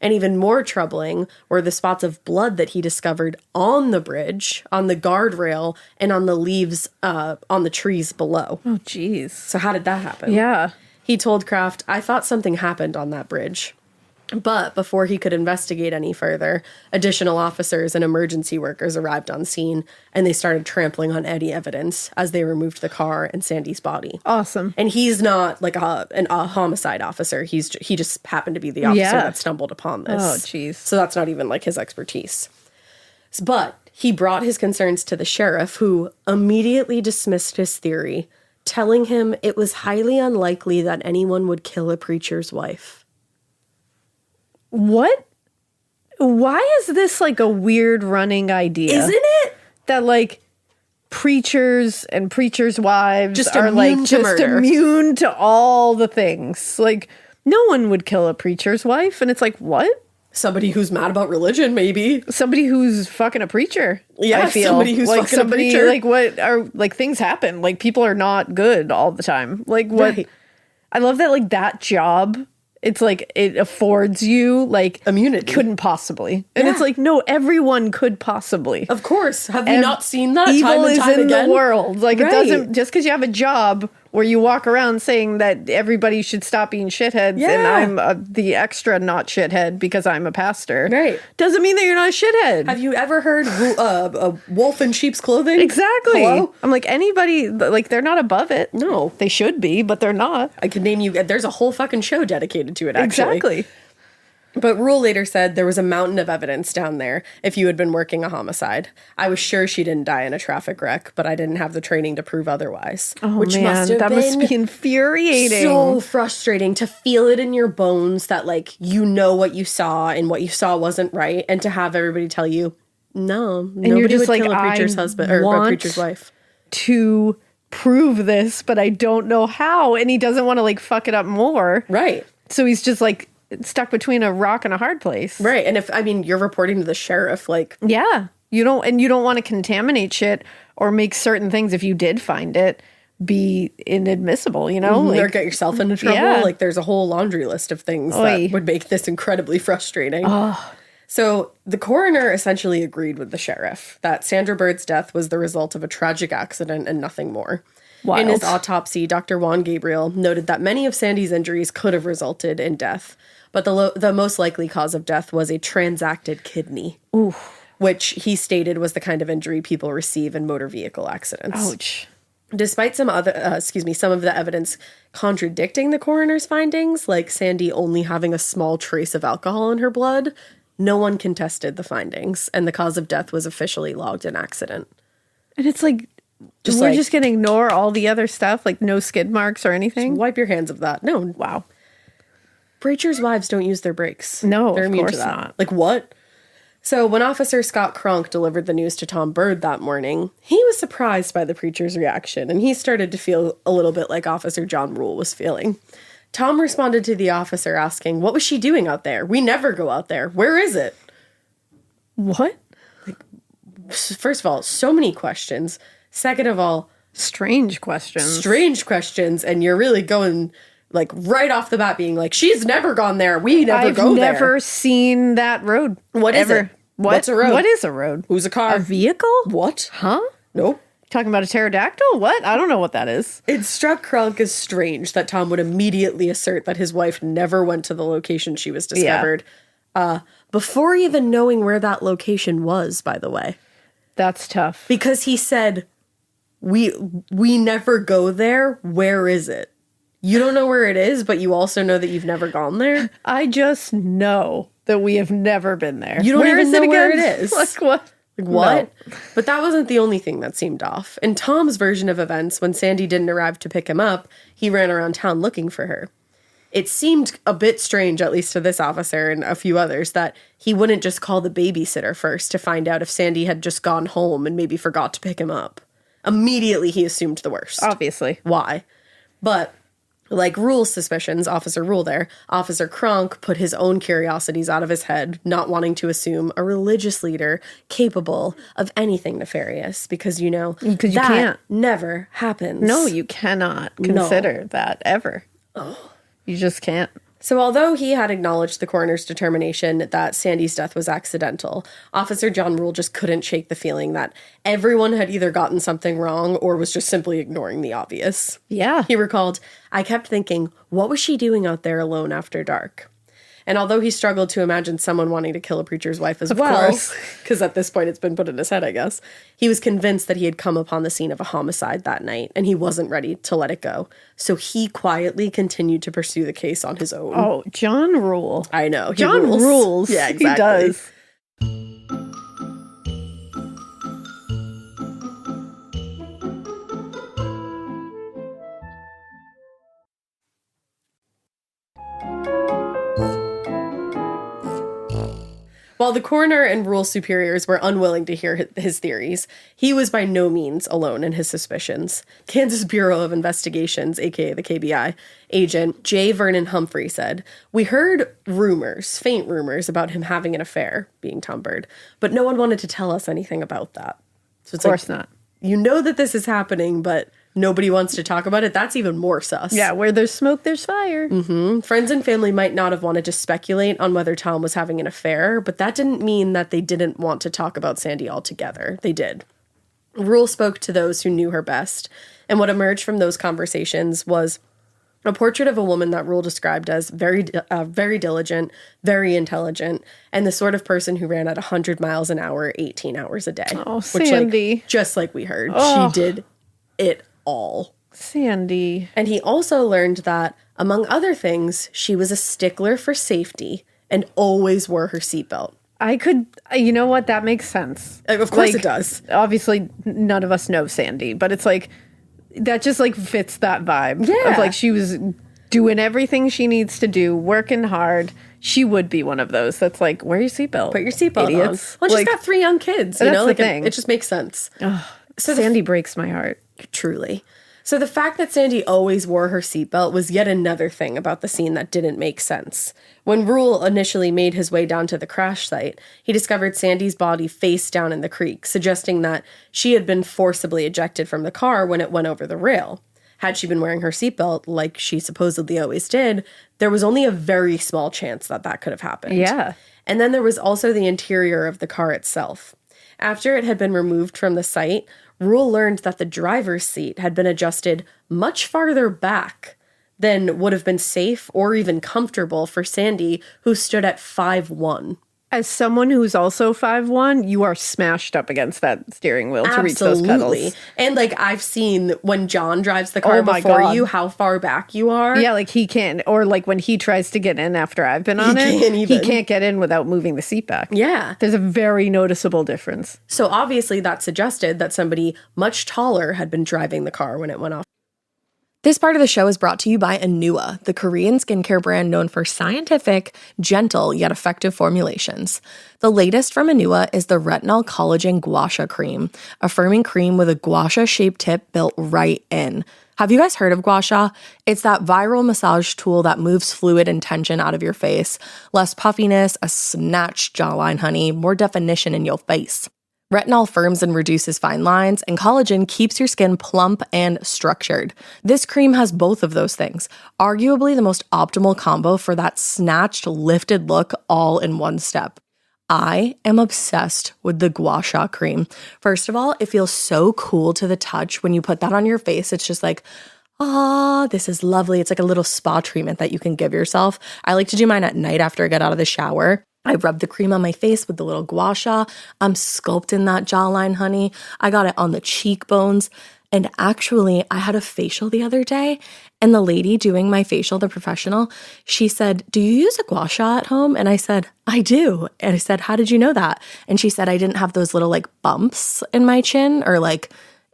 And even more troubling were the spots of blood that he discovered on the bridge, on the guardrail, and on the leaves on the trees below. Oh, jeez. So how did that happen? Yeah. He told Kraft, "I thought something happened on that bridge." But before he could investigate any further, additional officers and emergency workers arrived on scene, and they started trampling on any evidence as they removed the car and Sandy's body. Awesome. And he's not like a homicide officer. He just happened to be the officer that stumbled upon this. Oh, jeez. So that's not even like his expertise. But he brought his concerns to the sheriff, who immediately dismissed his theory, telling him it was highly unlikely that anyone would kill a preacher's wife. What? Why is this like a weird running idea? Isn't it? That like preachers and preachers' wives Just are immune like to just murder. immune to all the things. Like no one would kill a preacher's wife. And it's like, what? Somebody who's mad about religion, maybe. Somebody who's fucking a preacher. Yeah, I feel. somebody who's like fucking somebody, a preacher. Like what are like things happen. Like people are not good all the time. Like what? Right. I love that like that job. It's like it affords you like Immunity. Couldn't possibly. And Yeah. it's like, no, everyone could possibly. Of course. Have you not seen that Evil time and is time in again? the world. Like Right. it doesn't just because you have a job where you walk around saying that everybody should stop being shitheads Yeah. and I'm the extra not shithead because I'm a pastor. Right. Doesn't mean that you're not a shithead. Have you ever heard a wolf in sheep's clothing? Exactly. Hello? I'm like anybody like they're not above it. No. They should be, but they're not. I could name you. There's a whole fucking show dedicated to it, actually. Exactly. But Rule later said there was a mountain of evidence down there if you had been working a homicide. I was sure she didn't die in a traffic wreck, but I didn't have the training to prove otherwise. Oh man, that must be infuriating. So frustrating to feel it in your bones that like you know what you saw and what you saw wasn't right, and to have everybody tell you, no, nobody you're just would like, kill a preacher's I husband or a want preacher's wife. to prove this, but I don't know how, and he doesn't want to like fuck it up more. Right. So he's just like stuck between a rock and a hard place. Right. And if, I mean, you're reporting to the sheriff, like, Yeah. You don't want to contaminate shit or make certain things, if you did find it, be inadmissible, you know? or get yourself into trouble. Yeah. Like, there's a whole laundry list of things Oy. that would make this incredibly frustrating. So the coroner essentially agreed with the sheriff that Sandra Bird's death was the result of a tragic accident and nothing more. Wild. In his autopsy, Dr. Juan Gabriel noted that many of Sandy's injuries could have resulted in death, but the most likely cause of death was a transacted kidney, which he stated was the kind of injury people receive in motor vehicle accidents. Ouch. Despite some of the evidence contradicting the coroner's findings, like Sandy only having a small trace of alcohol in her blood, no one contested the findings, and the cause of death was officially logged an accident. And it's like, we're just going to ignore all the other stuff, like no skid marks or anything? Wipe your hands of that. No. Wow. Preachers' wives don't use their brakes. No, they're of immune course to that. not. Like what? So when Officer Scott Cronk delivered the news to Tom Bird that morning, he was surprised by the preacher's reaction, and he started to feel a little bit like Officer John Rule was feeling. Tom responded to the officer asking, "What was she doing out there? We never go out there. Where is it?" What? First of all, so many questions. Second of all, Strange questions. strange questions, and you're really going like right off the bat being like, she's never gone there. We never I've go there. never seen that road. What is ever. it? What? What's a road? What is a road? Who's a car? A vehicle? What? Huh? Nope. Talking about a pterodactyl? What? I don't know what that is. It struck Cronk as strange that Tom would immediately assert that his wife never went to the location she was discovered. Before even knowing where that location was, by the way. That's tough. Because he said, we never go there. Where is it? You don't know where it is, but you also know that you've never gone there. I just know that we have never been there. You don't Where even is know where again? it is. Like what? Like, what? No. But that wasn't the only thing that seemed off. In Tom's version of events, when Sandy didn't arrive to pick him up, he ran around town looking for her. It seemed a bit strange, at least to this officer and a few others, that he wouldn't just call the babysitter first to find out if Sandy had just gone home and maybe forgot to pick him up. Immediately, he assumed the worst. Obviously. Why? But like Rule's suspicions, Officer Rule there, Officer Kronk put his own curiosities out of his head, not wanting to assume a religious leader capable of anything nefarious, because, you know, because you that can't. never happens. No, you cannot consider that ever. Oh. You just can't. So although he had acknowledged the coroner's determination that Sandy's death was accidental, Officer John Rule just couldn't shake the feeling that everyone had either gotten something wrong or was just simply ignoring the obvious. Yeah. He recalled, "I kept thinking, what was she doing out there alone after dark?" And although he struggled to imagine someone wanting to kill a preacher's wife as well, because at this point it's been put in his head, I guess, he was convinced that he had come upon the scene of a homicide that night, and he wasn't ready to let it go. So he quietly continued to pursue the case on his own. Oh, John Rule. I know. John rules. Yeah, exactly. He does. While the coroner and Rule superiors were unwilling to hear his theories, he was by no means alone in his suspicions. Kansas Bureau of Investigations, aka the KBI, agent J. Vernon Humphrey said, "We heard rumors, faint rumors, about him having an affair," being Tom Bird, "but no one wanted to tell us anything about that." So it's of course not. You know that this is happening, but nobody wants to talk about it. That's even more sus. Yeah, where there's smoke, there's fire. Mm-hmm. Friends and family might not have wanted to speculate on whether Tom was having an affair, but that didn't mean that they didn't want to talk about Sandy altogether. They did. Rule spoke to those who knew her best, and what emerged from those conversations was a portrait of a woman that Rule described as very diligent, very intelligent, and the sort of person who ran at 100 miles an hour, 18 hours a day. Oh, Sandy. Which, just like we heard, oh. She did it all. Sandy. And he also learned that, among other things, she was a stickler for safety and always wore her seatbelt. You know what? That makes sense. Of course it does. Obviously, none of us know Sandy, but it's like, that just like fits that vibe. Yeah. Of like, she was doing everything she needs to do, working hard. She would be one of those that's like, wear your seatbelt. Put your seatbelt idiots. on. Well, like, she's got 3 young kids, you that's know? the Like thing. it just makes sense. So Sandy breaks my heart. Truly. So the fact that Sandy always wore her seatbelt was yet another thing about the scene that didn't make sense. When Rule initially made his way down to the crash site, he discovered Sandy's body face down in the creek, suggesting that she had been forcibly ejected from the car when it went over the rail. Had she been wearing her seatbelt, like she supposedly always did, there was only a very small chance that that could have happened. Yeah. And then there was also the interior of the car itself. After it had been removed from the site, Rule learned that the driver's seat had been adjusted much farther back than would have been safe or even comfortable for Sandy, who stood at 5'1". As someone who's also 5'1", you are smashed up against that steering wheel to reach those pedals. And like I've seen when John drives the car before you, how far back you are. Yeah, like he can't, or like when he tries to get in after I've been on he can't get in without moving the seat back. Yeah. There's a very noticeable difference. So obviously that suggested that somebody much taller had been driving the car when it went off. This part of the show is brought to you by Anua, the Korean skincare brand known for scientific, gentle, yet effective formulations. The latest from Anua is the Retinol Collagen Gua Sha Cream, a firming cream with a gua sha-shaped tip built right in. Have you guys heard of gua sha? It's that viral massage tool that moves fluid and tension out of your face. Less puffiness, a snatched jawline, honey, more definition in your face. Retinol firms and reduces fine lines, and collagen keeps your skin plump and structured. This cream has both of those things, arguably the most optimal combo for that snatched, lifted look all in one step. I am obsessed with the Gua Sha cream. First of all, it feels so cool to the touch. When you put that on your face, it's just like, this is lovely. It's like a little spa treatment that you can give yourself. I like to do mine at night after I get out of the shower. I rub the cream on my face with the little gua sha. I'm sculpting that jawline, honey. I got it on the cheekbones. And actually, I had a facial the other day, and the lady doing my facial, the professional, she said, "Do you use a gua sha at home?" And I said, "I do." And I said, "How did you know that?" And she said, "I didn't have those little like bumps in my chin or like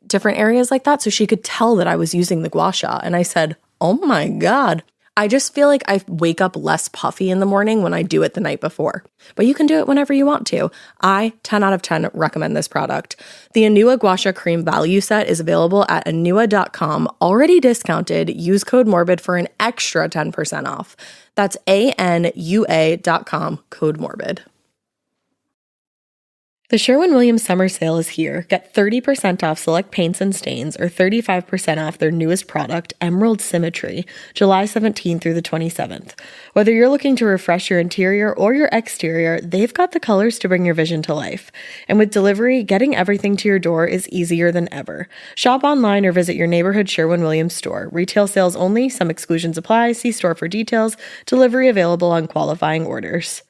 different areas like that." So she could tell that I was using the gua sha. And I said, "Oh my God." I just feel like I wake up less puffy in the morning when I do it the night before. But you can do it whenever you want to. I, 10 out of 10, recommend this product. The Anua Gua Sha Cream Value Set is available at anua.com, already discounted. Use code MORBID for an extra 10% off. That's ANUA.com, code MORBID. The Sherwin-Williams summer sale is here. Get 30% off select paints and stains or 35% off their newest product, Emerald Symmetry, July 17th through the 27th. Whether you're looking to refresh your interior or your exterior, they've got the colors to bring your vision to life. And with delivery, getting everything to your door is easier than ever. Shop online or visit your neighborhood Sherwin-Williams store. Retail sales only. Some exclusions apply. See store for details. Delivery available on qualifying orders.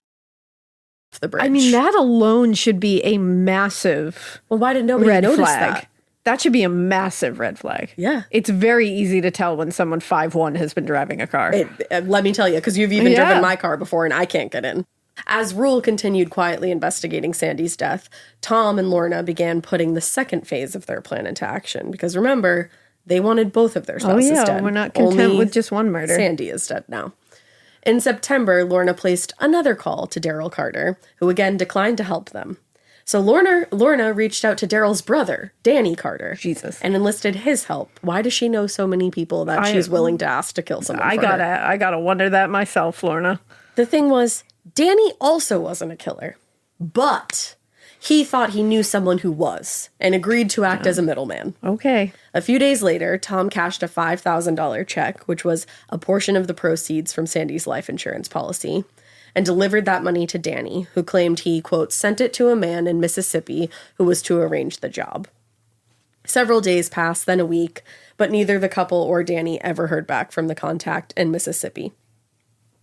The bridge. I mean, that alone should be a massive why did nobody red notice flag. that? That should be a massive red flag. Yeah. It's very easy to tell when someone 5'1" has been driving a car. Let me tell you, because you've even driven my car before and I can't get in. As Rule continued quietly investigating Sandy's death, Tom and Lorna began putting the second phase of their plan into action. Because remember, they wanted both of their spouses dead. We're not content with just one murder. Sandy is dead now. In September, Lorna placed another call to Daryl Carter, who again declined to help them. So Lorna reached out to Daryl's brother, Danny Carter, and enlisted his help. Why does she know so many people that she's willing to ask to kill someone? I gotta wonder that myself, Lorna. The thing was, Danny also wasn't a killer, but he thought he knew someone who was and agreed to act as a middleman. Okay. A few days later, Tom cashed a $5,000 check, which was a portion of the proceeds from Sandy's life insurance policy, and delivered that money to Danny, who claimed he, quote, sent it to a man in Mississippi who was to arrange the job. Several days passed, then a week, but neither the couple or Danny ever heard back from the contact in Mississippi.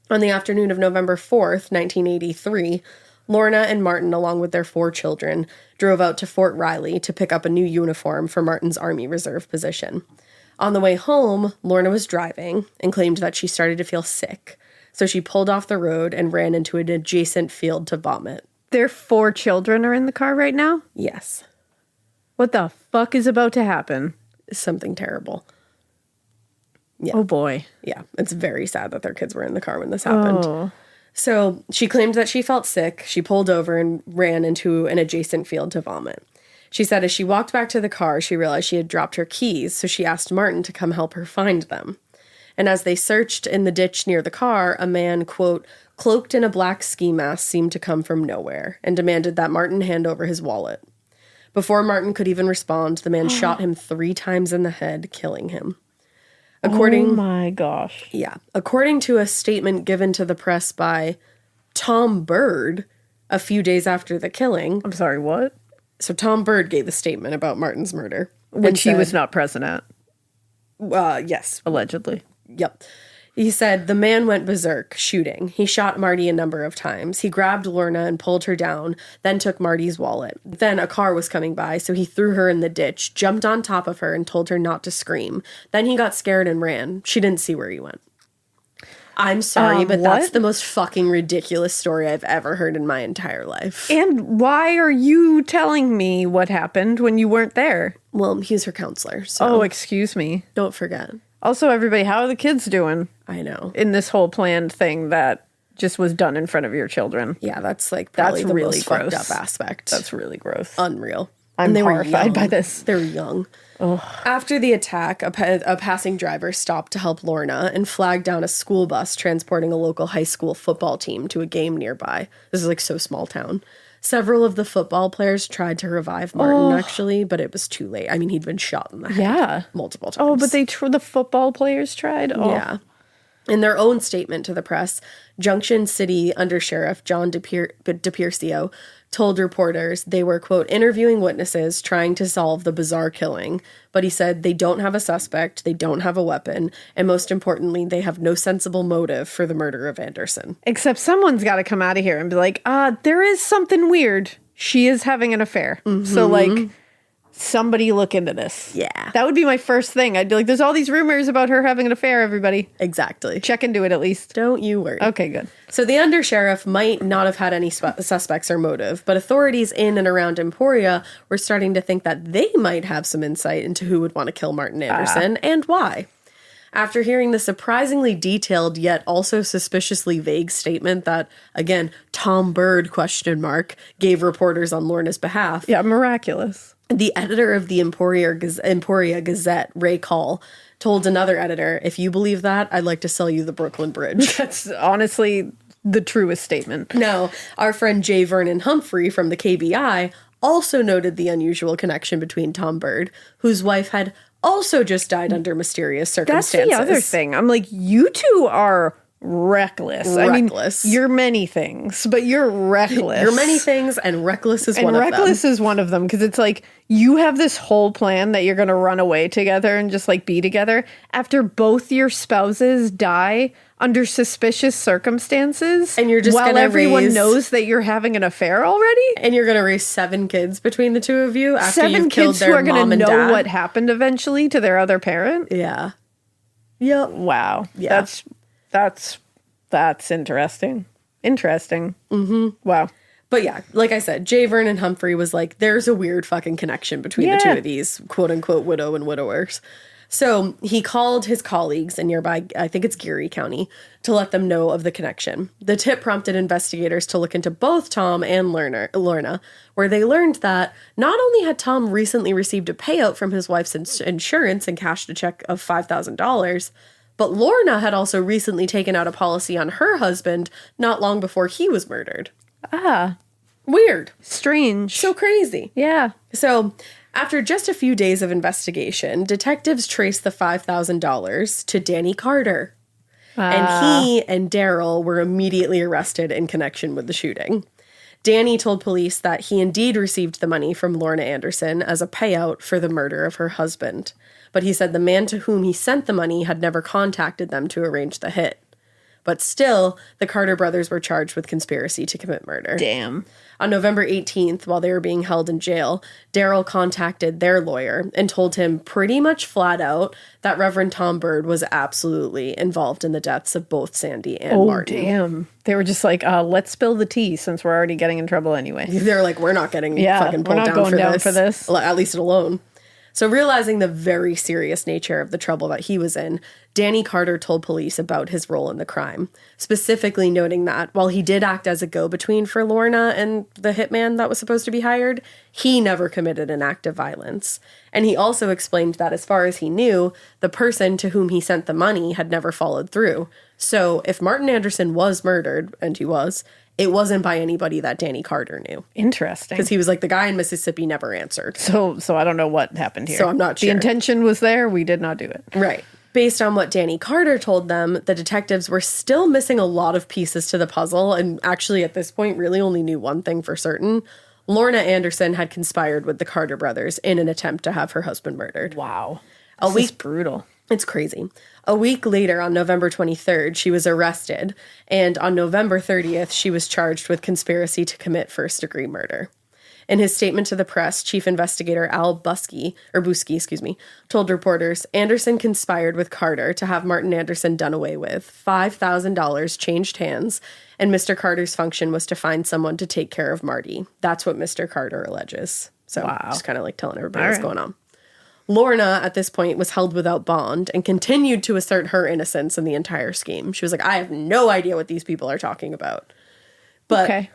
On the afternoon of November 4th, 1983, Lorna and Martin, along with their 4 children, drove out to Fort Riley to pick up a new uniform for Martin's Army Reserve position. On the way home, Lorna was driving and claimed that she started to feel sick, so she pulled off the road and ran into an adjacent field to vomit. Their 4 children are in the car right now? Yes. What the fuck is about to happen? Something terrible. Yeah. Oh boy. Yeah, it's very sad that their kids were in the car when this happened. Oh. So she claimed that she felt sick. She pulled over and ran into an adjacent field to vomit. She said as she walked back to the car, she realized she had dropped her keys, so she asked Martin to come help her find them. And as they searched in the ditch near the car, a man, quote, cloaked in a black ski mask seemed to come from nowhere and demanded that Martin hand over his wallet. Before Martin could even respond, the man shot him 3 times in the head, killing him. Oh my gosh. Yeah. According to a statement given to the press by Tom Bird a few days after the killing. I'm sorry, what? So Tom Bird gave a statement about Martin's murder. Which he was not present at. Yes. Allegedly. Yep. He said, the man went berserk, shooting. He shot Marty a number of times. He grabbed Lorna and pulled her down, then took Marty's wallet. Then a car was coming by, so he threw her in the ditch, jumped on top of her, and told her not to scream. Then he got scared and ran. She didn't see where he went. I'm sorry, but that's the most fucking ridiculous story I've ever heard in my entire life. And why are you telling me what happened when you weren't there? Well, he's her counselor, so... Oh, excuse me. Don't forget. Also, everybody, how are the kids doing? I know. In this whole planned thing that just was done in front of your children. Yeah, that's like probably the really most gross. fucked up aspect. That's really gross. Unreal. I'm horrified by this. They were young. Ugh. After the attack, a passing driver stopped to help Lorna and flagged down a school bus transporting a local high school football team to a game nearby. This is like so small town. Several of the football players tried to revive Martin, actually, but it was too late. I mean, he'd been shot in the head multiple times. Oh, but the football players tried? Oh. Yeah. In their own statement to the press, Junction City Undersheriff John DePiercio told reporters they were, quote, interviewing witnesses trying to solve the bizarre killing. But he said they don't have a suspect, they don't have a weapon, and most importantly, they have no sensible motive for the murder of Anderson. Except someone's got to come out of here and be like, there is something weird. She is having an affair. Mm-hmm. So, like, somebody look into this. Yeah. That would be my first thing. I'd be like, there's all these rumors about her having an affair, everybody. Exactly. Check into it at least. Don't you worry. Okay, good. So the undersheriff might not have had any suspects or motive, but authorities in and around Emporia were starting to think that they might have some insight into who would want to kill Martin Anderson and why. After hearing the surprisingly detailed yet also suspiciously vague statement that, again, Tom Bird, ? Gave reporters on Lorna's behalf. Yeah, miraculous. The editor of the Emporia Gazette, Ray Call, told another editor, if you believe that, I'd like to sell you the Brooklyn Bridge. That's honestly the truest statement. Now, our friend J. Vernon Humphrey from the KBI also noted the unusual connection between Tom Bird, whose wife had also just died under mysterious circumstances. That's the other thing. I'm like, you two are reckless. I mean, you're many things, but you're reckless. You're many things, and reckless is one of them. And reckless is one of them, because it's like, you have this whole plan that you're going to run away together and just like be together after both your spouses die under suspicious circumstances. And you're just while everyone knows that you're having an affair already. And you're going to raise 7 kids between the two of you after 7 you've killed kids their who are mom and know dad. what happened eventually to their other parent. Yeah. Yep. Wow. Yeah. That's interesting. Interesting. Mm-hmm. Wow. But yeah, like I said, J. Vernon Humphrey was like, there's a weird fucking connection between the two of these quote unquote widow and widowers. So he called his colleagues in nearby, I think it's Geary County, to let them know of the connection. The tip prompted investigators to look into both Tom and Lorna, where they learned that not only had Tom recently received a payout from his wife's insurance and cashed a check of $5,000, but Lorna had also recently taken out a policy on her husband not long before he was murdered. Ah. Weird. Strange. So crazy. Yeah. So, after just a few days of investigation, detectives traced the $5,000 to Danny Carter. And he and Daryl were immediately arrested in connection with the shooting. Danny told police that he indeed received the money from Lorna Anderson as a payout for the murder of her husband. But he said the man to whom he sent the money had never contacted them to arrange the hit. But still, the Carter brothers were charged with conspiracy to commit murder. Damn. On November 18th, while they were being held in jail, Daryl contacted their lawyer and told him pretty much flat out that Reverend Tom Bird was absolutely involved in the deaths of both Sandy and Martin. Oh, damn. They were just like, let's spill the tea since we're already getting in trouble anyway. They're like, we're not getting fucking pulled down for this. At least alone. So realizing the very serious nature of the trouble that he was in, Danny Carter told police about his role in the crime, specifically noting that while he did act as a go-between for Lorna and the hitman that was supposed to be hired, he never committed an act of violence. And he also explained that as far as he knew, the person to whom he sent the money had never followed through. So if Martin Anderson was murdered, and he was, it wasn't by anybody that Danny Carter knew. Interesting. Because he was like, the guy in Mississippi never answered. So I don't know what happened here. So I'm not sure. The intention was there. We did not do it. Right. Based on what Danny Carter told them, the detectives were still missing a lot of pieces to the puzzle, and actually at this point really only knew one thing for certain. Lorna Anderson had conspired with the Carter brothers in an attempt to have her husband murdered. Wow. This is brutal. It's crazy. A week later, on November 23rd, she was arrested, and on November 30th, she was charged with conspiracy to commit first-degree murder. In his statement to the press, Chief Investigator Al Busky, told reporters, Anderson conspired with Carter to have Martin Anderson done away with, $5,000 changed hands, and Mr. Carter's function was to find someone to take care of Marty. That's what Mr. Carter alleges. So, just kind of like telling everybody what's going on. Lorna, at this point, was held without bond and continued to assert her innocence in the entire scheme. She was like, I have no idea what these people are talking about. But,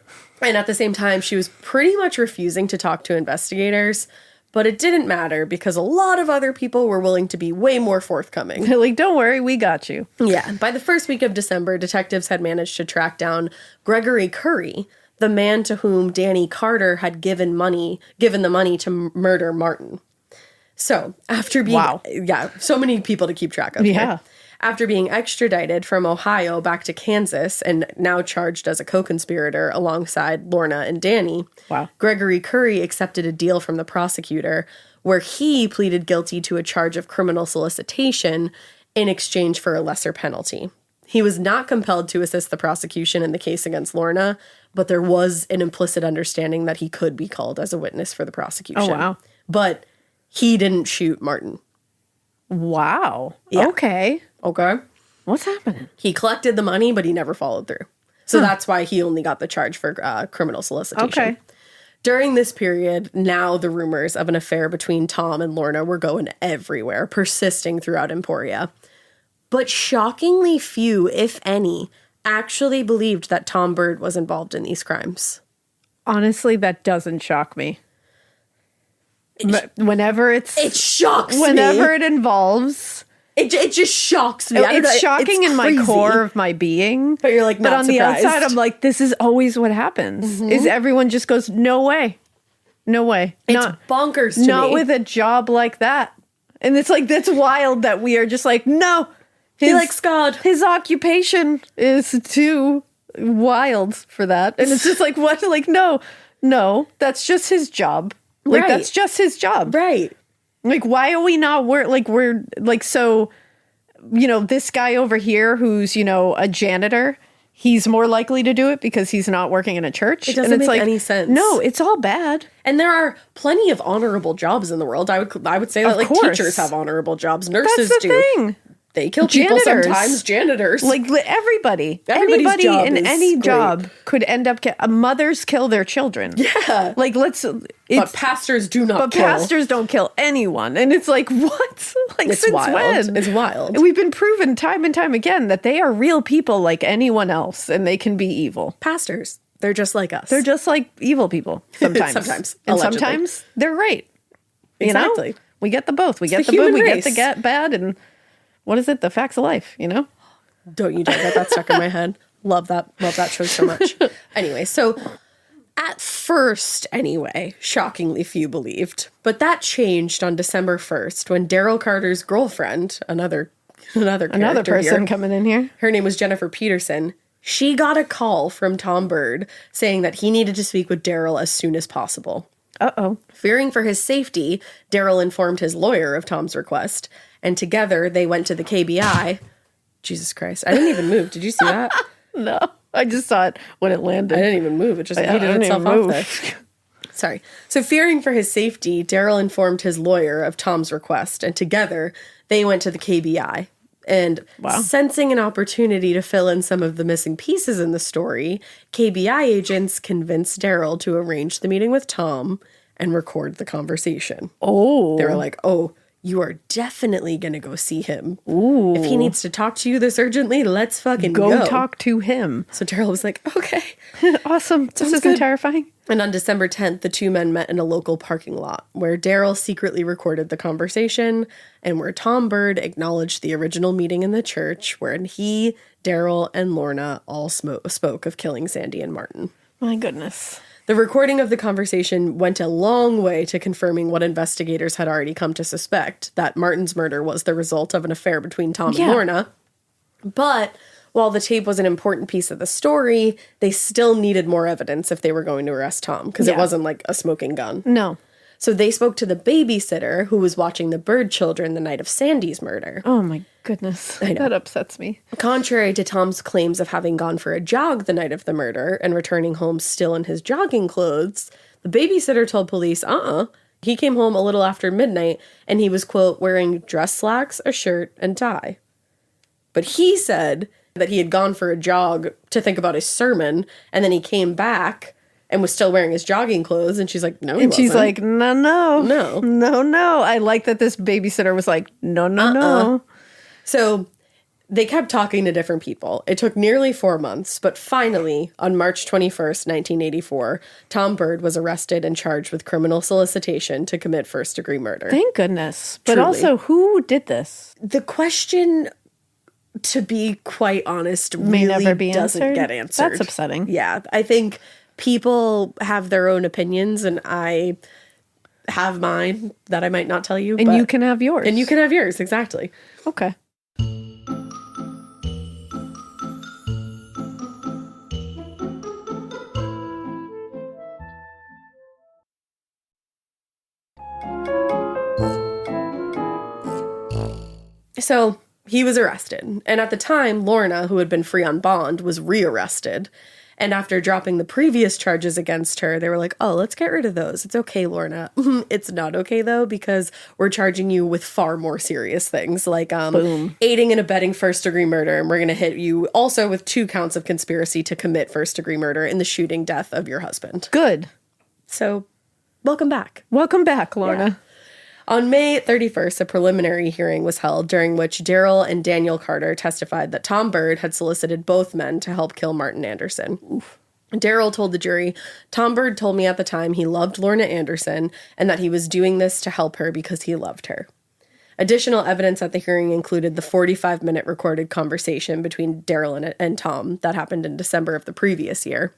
and at the same time, she was pretty much refusing to talk to investigators, but it didn't matter because a lot of other people were willing to be way more forthcoming. They're like, don't worry, we got you. Yeah. By the first week of December, detectives had managed to track down Gregory Curry, the man to whom Danny Carter had given the money to murder Martin. So, after being... Wow. Yeah, so many people to keep track of. Yeah. Here. After being extradited from Ohio back to Kansas and now charged as a co-conspirator alongside Lorna and Danny, Gregory Curry accepted a deal from the prosecutor where he pleaded guilty to a charge of criminal solicitation in exchange for a lesser penalty. He was not compelled to assist the prosecution in the case against Lorna, but there was an implicit understanding that he could be called as a witness for the prosecution. Oh, wow. but he didn't shoot Martin. Wow. Yeah. Okay. Okay. What's happening? He collected the money, but he never followed through. So that's why he only got the charge for criminal solicitation. Okay. During this period, now the rumors of an affair between Tom and Lorna were going everywhere, persisting throughout Emporia. But shockingly few, if any, actually believed that Tom Bird was involved in these crimes. Honestly, that doesn't shock me. Whenever It shocks whenever me. it involves... It just shocks me. It's shocking it's in crazy. my core of my being. But you're like, not But on surprised. the outside, I'm like, this is always what happens. Is everyone just goes, no way. No way. It's bonkers to me. Not with a job like that. And it's like, that's wild that we are just like, no. He likes God. His occupation is too wild for that. And it's just like, what? Like, no, that's just his job. Like, Right. that's just his job. Right. Like, why are we not, so, this guy over here who's, a janitor, he's more likely to do it because he's not working in a church. It doesn't make any sense. No, it's all bad. And there are plenty of honorable jobs in the world. I would say that Of like course. teachers have honorable jobs. Nurses That's the do. thing. They kill people Janitors. sometimes. Janitors. Like everybody. Everybody's Anybody job in is any great. job could end up mothers kill their children. Yeah. Like But pastors do not kill. pastors don't kill anyone. And it's like, what? Like It's since wild. when? It's wild. And we've been proven time and time again that they are real people like anyone else and they can be evil. Pastors. They're just like us. They're just like evil people sometimes. Sometimes, And allegedly. sometimes they're great. You Exactly. know? We get the both. We get the the good, human we race. get the bad, and what is it? The facts of life, Don't you dare get that stuck in my head. Love that show so much. Anyway, so at first, anyway, shockingly few believed. But that changed on December 1st when Daryl Carter's girlfriend, another Another person here, coming in here. her name was Jennifer Peterson. She got a call from Tom Bird saying that he needed to speak with Daryl as soon as possible. Uh-oh. Fearing for his safety, Daryl informed his lawyer of Tom's request, and together they went to the KBI. Jesus Christ. I didn't even move. Did you see that? No. I just saw it when it I landed. didn't even move. It just I yeeted didn't itself even off move. there. Sorry. So fearing for his safety, Daryl informed his lawyer of Tom's request, and together they went to the KBI. And sensing an opportunity to fill in some of the missing pieces in the story, KBI agents convinced Daryl to arrange the meeting with Tom and record the conversation. Oh. They were like, oh, you are definitely going to go see him. Ooh. If he needs to talk to you this urgently, let's fucking Go talk to him. So Daryl was like, okay. Awesome. This isn't good. terrifying. And on December 10th, the two men met in a local parking lot where Daryl secretly recorded the conversation and where Tom Bird acknowledged the original meeting in the church wherein he, Daryl, and Lorna all spoke of killing Sandy and Martin. My goodness. The recording of the conversation went a long way to confirming what investigators had already come to suspect, that Martin's murder was the result of an affair between Tom and Lorna. But while the tape was an important piece of the story, they still needed more evidence if they were going to arrest Tom, because it wasn't like a smoking gun. No. So they spoke to the babysitter who was watching the Bird children the night of Sandy's murder. Oh my goodness. That upsets me. Contrary to Tom's claims of having gone for a jog the night of the murder and returning home still in his jogging clothes, the babysitter told police, he came home a little after midnight and he was, quote, wearing dress slacks, a shirt, and tie. But he said that he had gone for a jog to think about his sermon, and then he came back and was still wearing his jogging clothes, and she's like, no, he And she's wasn't. like, no. I like that this babysitter was like, no. So they kept talking to different people. It took nearly 4 months, but finally, on March 21st, 1984, Tom Bird was arrested and charged with criminal solicitation to commit first-degree murder. Thank goodness. But Truly. also, who did this? The question, to be quite honest, May really never be doesn't answered? get answered. That's upsetting. Yeah, I think people have their own opinions, and I have mine that I might not tell you. And but, you can have yours. And you can have yours, exactly. Okay. So he was arrested. And at the time, Lorna, who had been free on bond, was rearrested. And after dropping the previous charges against her, they were like, oh, let's get rid of those. It's okay, Lorna. It's not okay, though, because we're charging you with far more serious things, like aiding and abetting first-degree murder. And we're going to hit you also with 2 counts of conspiracy to commit first-degree murder in the shooting death of your husband. Good. So, welcome back. Welcome back, Lorna. Yeah. On May 31st, a preliminary hearing was held during which Daryl and Daniel Carter testified that Tom Bird had solicited both men to help kill Martin Anderson. Daryl told the jury, Tom Bird told me at the time he loved Lorna Anderson and that he was doing this to help her because he loved her. Additional evidence at the hearing included the 45-minute recorded conversation between Daryl and Tom that happened in December of the previous year.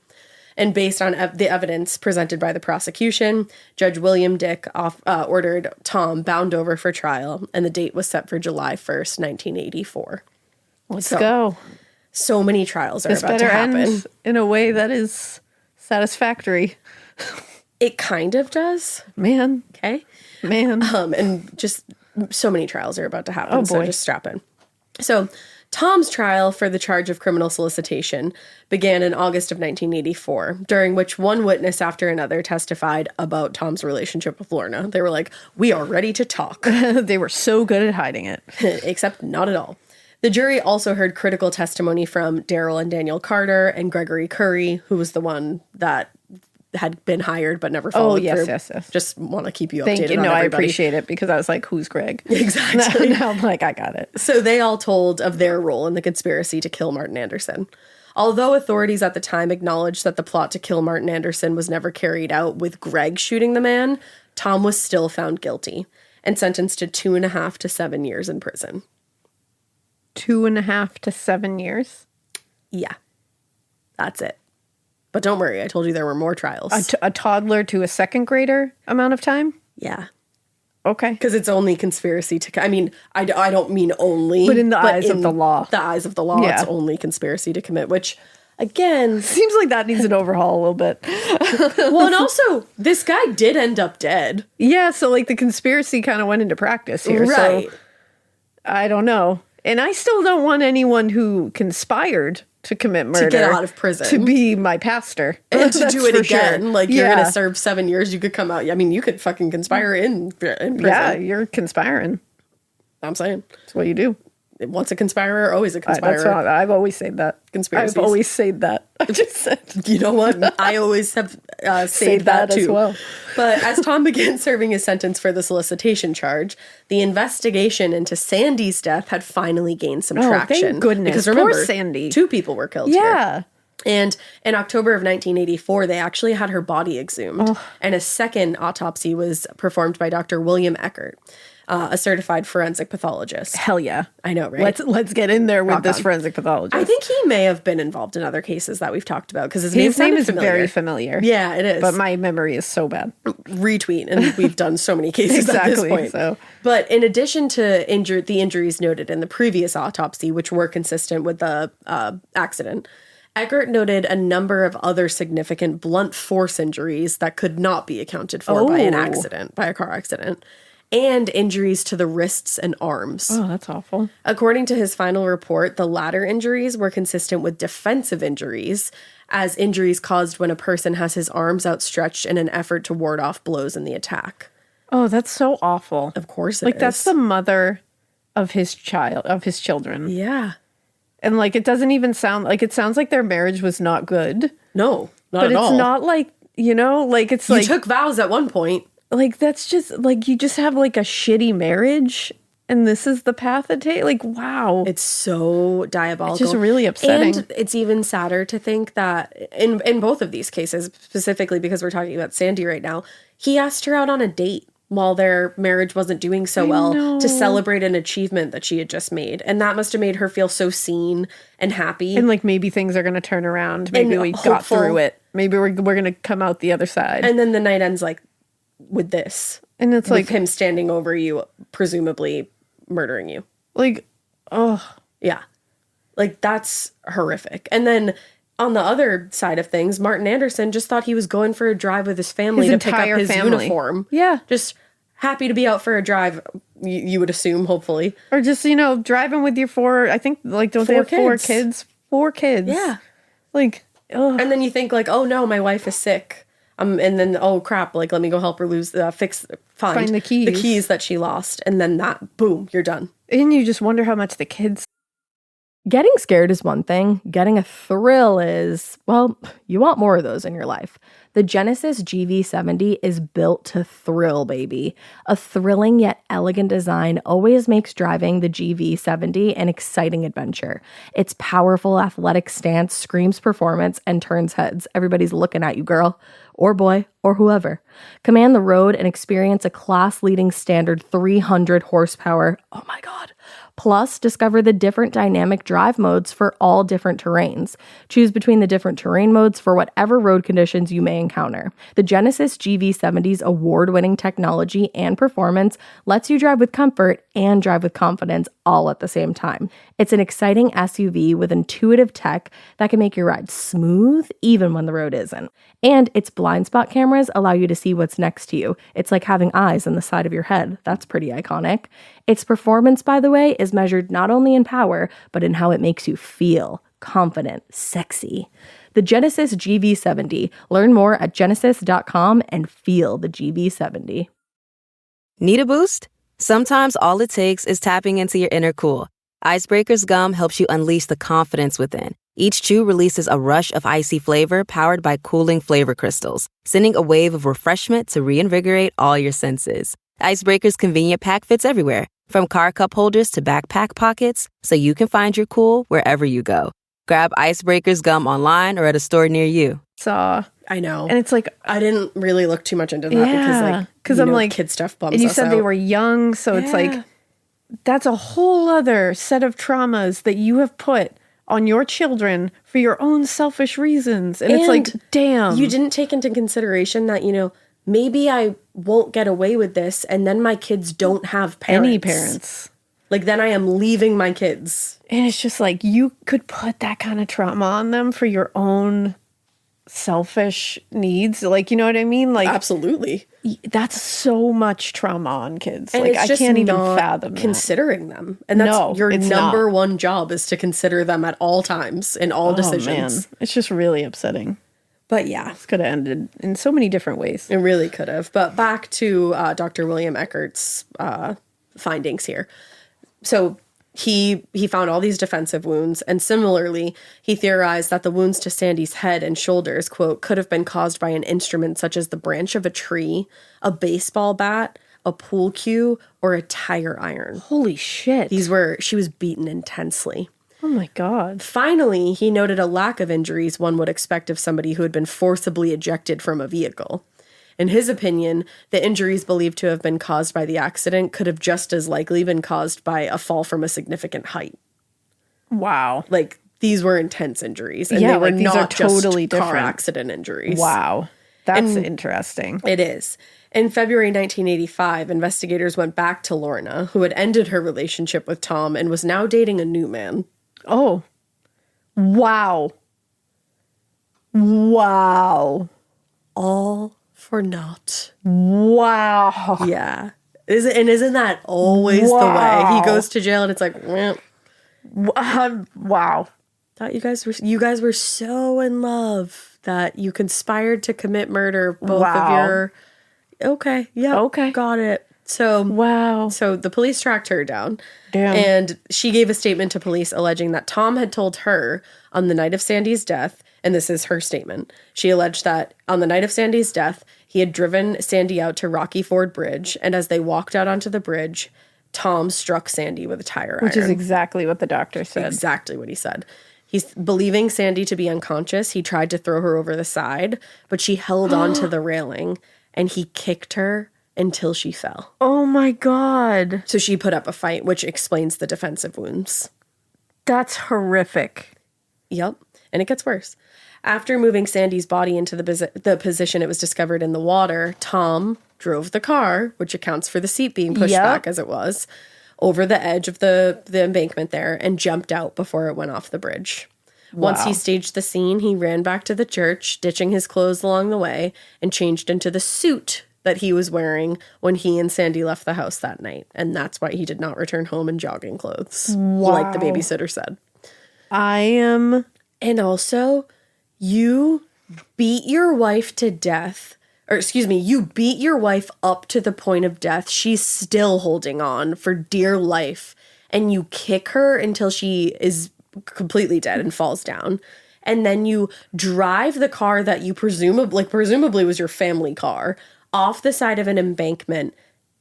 And based on the evidence presented by the prosecution, Judge William Dick ordered Tom bound over for trial, and the date was set for July 1st, 1984. Let's go. So many trials are about to happen. End in a way that is satisfactory. It kind of does. Man. Okay. Man. And just so many trials are about to happen, oh, boy. So just strap in. So Tom's trial for the charge of criminal solicitation began in August of 1984, during which one witness after another testified about Tom's relationship with Lorna. They were like, we are ready to talk. They were so good at hiding it. Except not at all. The jury also heard critical testimony from Daryl and Daniel Carter and Gregory Curry, who was the one that had been hired but never followed through. Yes. Just want to keep you updated Thank you. on No, everybody. I appreciate it because I was like, who's Greg? Exactly. Now I'm like, I got it. So they all told of their role in the conspiracy to kill Martin Anderson. Although authorities at the time acknowledged that the plot to kill Martin Anderson was never carried out with Greg shooting the man, Tom was still found guilty and sentenced to 2.5 to 7 years in prison. 2.5 to 7 years? Yeah. That's it. But don't worry, I told you there were more trials. A toddler to a second grader amount of time? Yeah. Okay. Because it's only conspiracy to... I mean, I don't mean only. But in the eyes of the law. The eyes of the law, Yeah. It's only conspiracy to commit, which, again... Seems like that needs an overhaul a little bit. Well, and also, this guy did end up dead. Yeah, so like the conspiracy kind of went into practice here. Right. So I don't know. And I still don't want anyone who conspired to commit murder To get out of prison. to be my pastor. And to That's do it for again. sure. Like, you're Yeah. going to serve 7 years, you could come out. I mean, you could fucking conspire in prison. Yeah, you're conspiring. I'm saying. That's what you do. Once a conspirer, always a conspirer. That's what I've always said that. Conspiracies. I've always said that. I just said. You know what? I always have saved that too. as well. But as Tom began serving his sentence for the solicitation charge, the investigation into Sandy's death had finally gained some traction. Thank goodness. Because Poor remember, Sandy. 2 people were killed here. Yeah. And in October of 1984, they actually had her body exhumed. And a second autopsy was performed by Dr. William Eckert, a certified forensic pathologist. Hell yeah. I know, right? Let's get in there with Rock this on. forensic pathologist. I think he may have been involved in other cases that we've talked about because his his name sounded is familiar. very familiar. Yeah, it is. But my memory is so bad. Retweet, and we've done so many cases at this Exactly, point. so. But in addition to the injuries noted in the previous autopsy, which were consistent with the accident, Eckert noted a number of other significant blunt force injuries that could not be accounted for by an accident, by a car accident, and injuries to the wrists and arms. Oh, that's awful. According to his final report, the latter injuries were consistent with defensive injuries, as injuries caused when a person has his arms outstretched in an effort to ward off blows in the attack. Oh, that's so awful. Of course it like is. that's the mother of his children. Yeah. And like it doesn't even sound like it sounds like their marriage was not good. No, not But at it's all. not like, like it's You like took vows at one point. like that's just like you just have like a shitty marriage and this is the path it takes. Like, wow. It's so diabolical. It's just really upsetting. And it's even sadder to think that in both of these cases, specifically because we're talking about Sandy right now, he asked her out on a date while their marriage wasn't doing so well to celebrate an achievement that she had just made. And that must have made her feel so seen and happy. And like maybe things are going to turn around. Maybe And we got hopeful. through it. Maybe we're going to come out the other side. And then the night ends like with this. And it's Like like him standing over you, presumably murdering you. Yeah. Like that's horrific. And then on the other side of things, Martin Anderson just thought he was going for a drive with his family His to pick up entire his family. uniform. Yeah. Just happy to be out for a drive you would assume, hopefully. Or just, driving with your don't they have 4 kids? 4 kids. Yeah. Like, ugh. And then you think like, oh no, my wife is sick. And then, oh crap, like let me go help her find the keys that she lost. And then boom, you're done. And you just wonder how much the kids. Getting scared is one thing. Getting a thrill is, well, you want more of those in your life. The Genesis GV70 is built to thrill, baby. A thrilling yet elegant design always makes driving the GV70 an exciting adventure. Its powerful athletic stance screams performance and turns heads. Everybody's looking at you, girl, or boy, or whoever. Command the road and experience a class-leading standard 300 horsepower. Oh my God. Plus, discover the different dynamic drive modes for all different terrains. Choose between the different terrain modes for whatever road conditions you may encounter. The Genesis GV70's award-winning technology and performance lets you drive with comfort and drive with confidence all at the same time. It's an exciting SUV with intuitive tech that can make your ride smooth even when the road isn't. And its blind spot cameras allow you to see what's next to you. It's like having eyes on the side of your head. That's pretty iconic. Its performance, by the way, is measured not only in power, but in how it makes you feel confident, sexy. The Genesis GV70. Learn more at genesis.com and feel the GV70. Need a boost? Sometimes all it takes is tapping into your inner cool. Icebreaker's gum helps you unleash the confidence within. Each chew releases a rush of icy flavor powered by cooling flavor crystals, sending a wave of refreshment to reinvigorate all your senses. Icebreaker's convenient pack fits everywhere, from car cup holders to backpack pockets, so you can find your cool wherever you go. Grab Icebreaker's gum online or at a store near you. I know. And it's like, I didn't really look too much into that because I'm like, kid stuff bums and you us said out. they were young, so it's like, that's a whole other set of traumas that you have put on your children for your own selfish reasons. And it's like, damn. You didn't take into consideration that, maybe I won't get away with this, and then my kids don't have parents. Any parents. Like, then I am leaving my kids. And it's just like, you could put that kind of trauma on them for your own selfish needs. Like, you know what I mean? Like, absolutely. That's so much trauma on kids. And like, it's just I can't even not fathom considering them. And that's your number one job is to consider them at all times in all decisions. Man. It's just really upsetting. But yeah. This could have ended in so many different ways. It really could have. But back to Dr. William Eckert's findings here. So he found all these defensive wounds, and similarly, he theorized that the wounds to Sandy's head and shoulders, quote, could have been caused by an instrument such as the branch of a tree, a baseball bat, a pool cue, or a tire iron. Holy shit. She was beaten intensely. Oh my God. Finally, he noted a lack of injuries one would expect of somebody who had been forcibly ejected from a vehicle. In his opinion, the injuries believed to have been caused by the accident could have just as likely been caused by a fall from a significant height. Wow. Like, these were intense injuries, and they were these not are totally just car different. accident injuries. Wow. That's interesting. It is. In February 1985, investigators went back to Lorna, who had ended her relationship with Tom and was now dating a new man. Oh. Wow. Wow. All for naught. Wow. Yeah. Isn't that always the way? He goes to jail and it's like, well, wow. Thought you guys were so in love that you conspired to commit murder. Both of your. Okay. Yeah. Okay. Got it. So wow. So the police tracked her down. Damn. And she gave a statement to police alleging that Tom had told her on the night of Sandy's death, and this is her statement. She alleged that on the night of Sandy's death, he had driven Sandy out to Rocky Ford Bridge, and as they walked out onto the bridge, Tom struck Sandy with a tire iron. Which is exactly what the doctor said. Exactly what he said. He's believing Sandy to be unconscious. He tried to throw her over the side, but she held on to the railing, and he kicked her until she fell. Oh my God. So she put up a fight, which explains the defensive wounds. That's horrific. Yep. And it gets worse. After moving Sandy's body into the position it was discovered in the water, Tom drove the car, which accounts for the seat being pushed back as it was, over the edge of the embankment there and jumped out before it went off the bridge. Wow. Once he staged the scene, he ran back to the church, ditching his clothes along the way, and changed into the suit that he was wearing when he and Sandy left the house that night. And that's why he did not return home in jogging clothes, like the babysitter said. And also, you beat your wife to death. Or excuse me, you beat your wife up to the point of death. She's still holding on for dear life. And you kick her until she is completely dead and falls down. And then you drive the car that you presumably was your family car off the side of an embankment.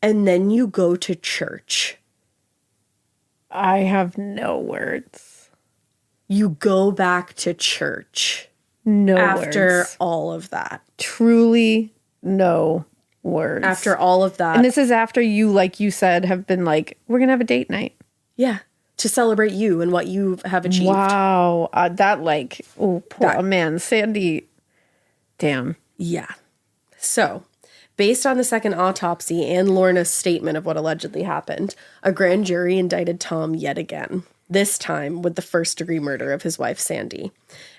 And then you go to church. I have no words. You go back to church. No after words. All of that. Truly no words. After all of that. And this is after you, like you said, have been like, we're going to have a date night. Yeah. To celebrate you and what you have achieved. Wow. Man, Sandy. Damn. Yeah. So, based on the second autopsy and Lorna's statement of what allegedly happened, a grand jury indicted Tom yet again. This time with the first-degree murder of his wife, Sandy.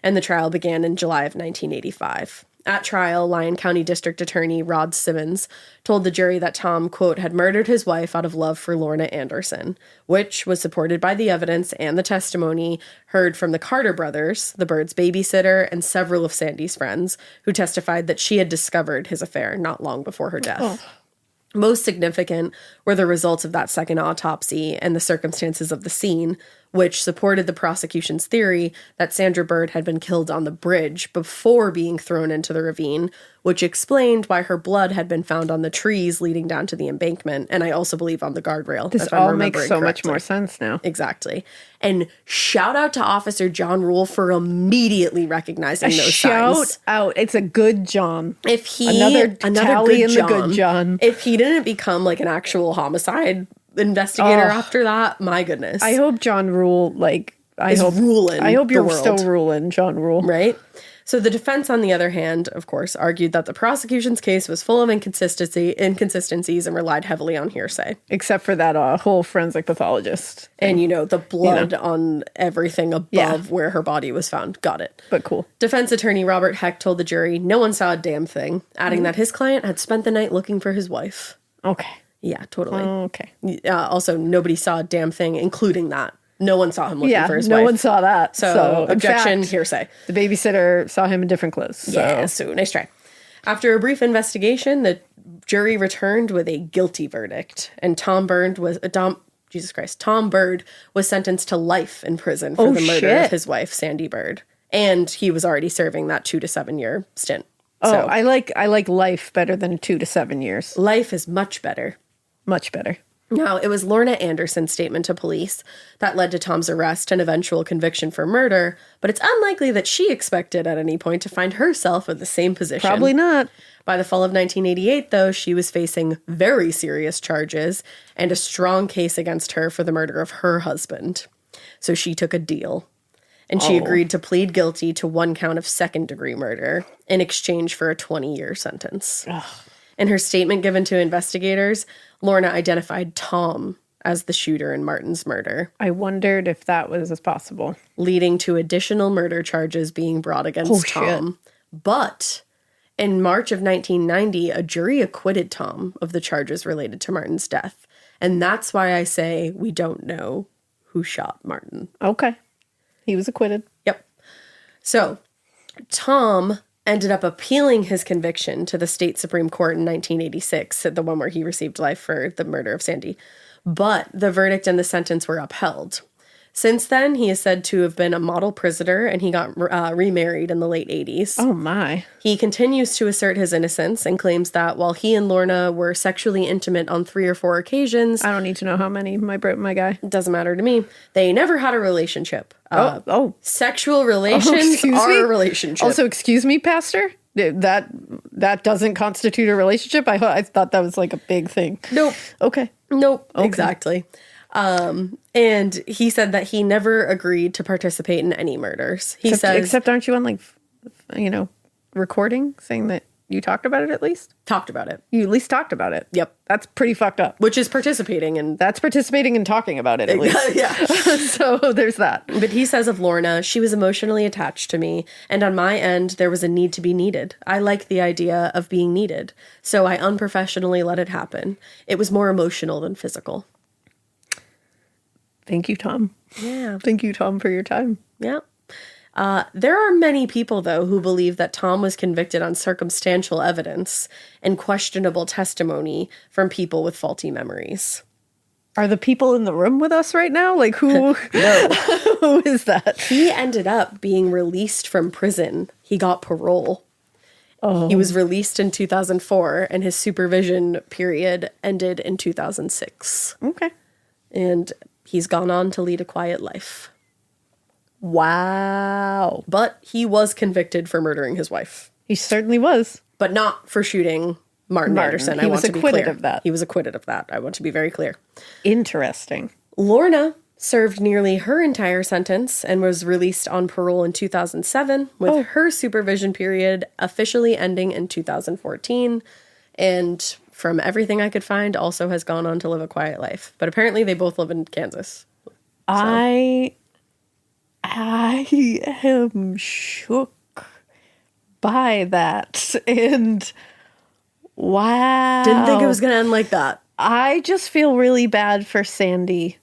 And the trial began in July of 1985. At trial, Lyon County District Attorney Rod Simmons told the jury that Tom, quote, had murdered his wife out of love for Lorna Anderson, which was supported by the evidence and the testimony heard from the Carter brothers, the Bird's babysitter, and several of Sandy's friends, who testified that she had discovered his affair not long before her death. Oh. Most significant were the results of that second autopsy and the circumstances of the scene, which supported the prosecution's theory that Sandra Bird had been killed on the bridge before being thrown into the ravine, which explained why her blood had been found on the trees leading down to the embankment, and I also believe on the guardrail. This all makes so much more sense now. Exactly. And shout out to Officer John Rule for immediately recognizing those signs. Shout out. It's a good John. If he another tally in the good John. If he didn't become like an actual homicide investigator after that, my goodness. I hope John Rule I hope you're still ruling, John Rule. Right? So the defense, on the other hand, of course, argued that the prosecution's case was full of inconsistencies and relied heavily on hearsay. Except for that whole forensic pathologist thing. And, the blood on everything above where her body was found. Got it. But cool. Defense attorney Robert Heck told the jury no one saw a damn thing, adding that his client had spent the night looking for his wife. Okay. Yeah, totally. Okay. Also, nobody saw a damn thing, including that. No one saw him looking for his wife. No one saw that. So objection, hearsay. The babysitter saw him in different clothes. So. Yeah, so nice try. After a brief investigation, the jury returned with a guilty verdict, and Tom Bird was sentenced to life in prison for the murder of his wife, Sandy Bird, and he was already serving that 2 to 7 year stint. So, I like life better than 2 to 7 years. Life is much better. Much better. Now, it was Lorna Anderson's statement to police that led to Tom's arrest and eventual conviction for murder, but it's unlikely that she expected at any point to find herself in the same position. Probably not. By the fall of 1988, though, she was facing very serious charges and a strong case against her for the murder of her husband. So she took a deal, and she agreed to plead guilty to 1 count of second-degree murder in exchange for a 20-year sentence. Ugh. In her statement given to investigators, Lorna identified Tom as the shooter in Martin's murder. I wondered if that was possible. Leading to additional murder charges being brought against Tom. Shit. But in March of 1990, a jury acquitted Tom of the charges related to Martin's death. And that's why I say we don't know who shot Martin. Okay. He was acquitted. Yep. So, Tom ended up appealing his conviction to the state Supreme Court in 1986, the one where he received life for the murder of Sandy. But the verdict and the sentence were upheld. Since then, he is said to have been a model prisoner, and he got remarried in the late 80s. Oh, my. He continues to assert his innocence and claims that while he and Lorna were sexually intimate on 3 or 4 occasions... I don't need to know how many, my guy. It doesn't matter to me. They never had a relationship. Sexual relations are a relationship. Also, excuse me, Pastor? That doesn't constitute a relationship? I thought that was like a big thing. Nope. Okay. Nope. Okay. Exactly. And he said that he never agreed to participate in any murders. He says, except aren't you on recording saying that You talked about it at least? Talked about it. You at least talked about it. Yep. That's pretty fucked up. Which is participating in... That's participating in talking about it, at least. Yeah. So there's that. But he says of Lorna, she was emotionally attached to me, and on my end, there was a need to be needed. I like the idea of being needed, so I unprofessionally let it happen. It was more emotional than physical. Thank you, Tom. Yeah. Thank you, Tom, for your time. Yeah. There are many people, though, who believe that Tom was convicted on circumstantial evidence and questionable testimony from people with faulty memories. Are the people in the room with us right now? Like, who? No. Who is that? He ended up being released from prison. He got parole. Oh. He was released in 2004, and his supervision period ended in 2006. Okay. And he's gone on to lead a quiet life. Wow. But he was convicted for murdering his wife. He certainly was. But not for shooting Martin Anderson. He was acquitted of that. He was acquitted of that. I want to be very clear. Interesting. Lorna served nearly her entire sentence and was released on parole in 2007, with her supervision period officially ending in 2014. And from everything I could find, also has gone on to live a quiet life. But apparently they both live in Kansas. So. I am shook by that. And wow. Didn't think it was going to end like that. I just feel really bad for Sandy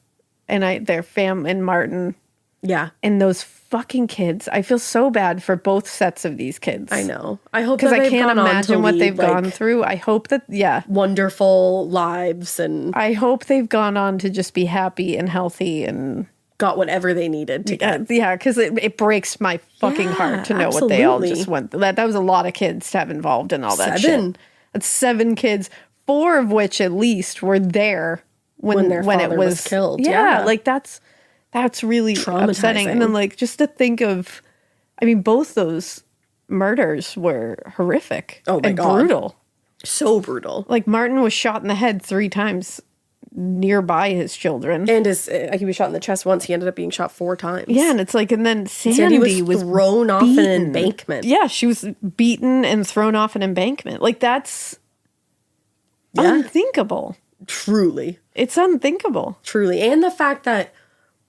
and their fam and Martin. Yeah. And those fucking kids. I feel so bad for both sets of these kids. I know. I hope that because I they've can't gone on imagine to what lead, they've gone through. I hope that, wonderful lives, and I hope they've gone on to just be happy and healthy and got whatever they needed to get. Yeah, because it breaks my fucking heart to know what they all just went through. That was a lot of kids to have involved in all that shit. That's 7 kids, 4 of which at least were there when their father was killed. Yeah, like that's really upsetting. And then like just to think of, I mean, both those murders were horrific. Oh my God. Brutal. So brutal. Like Martin was shot in the head 3 times nearby his children. And he was shot in the chest once. He ended up being shot 4 times. Yeah, and it's like, and then Sandy was thrown off an embankment. Yeah, she was beaten and thrown off an embankment. Like that's unthinkable. Truly. It's unthinkable. Truly. And the fact that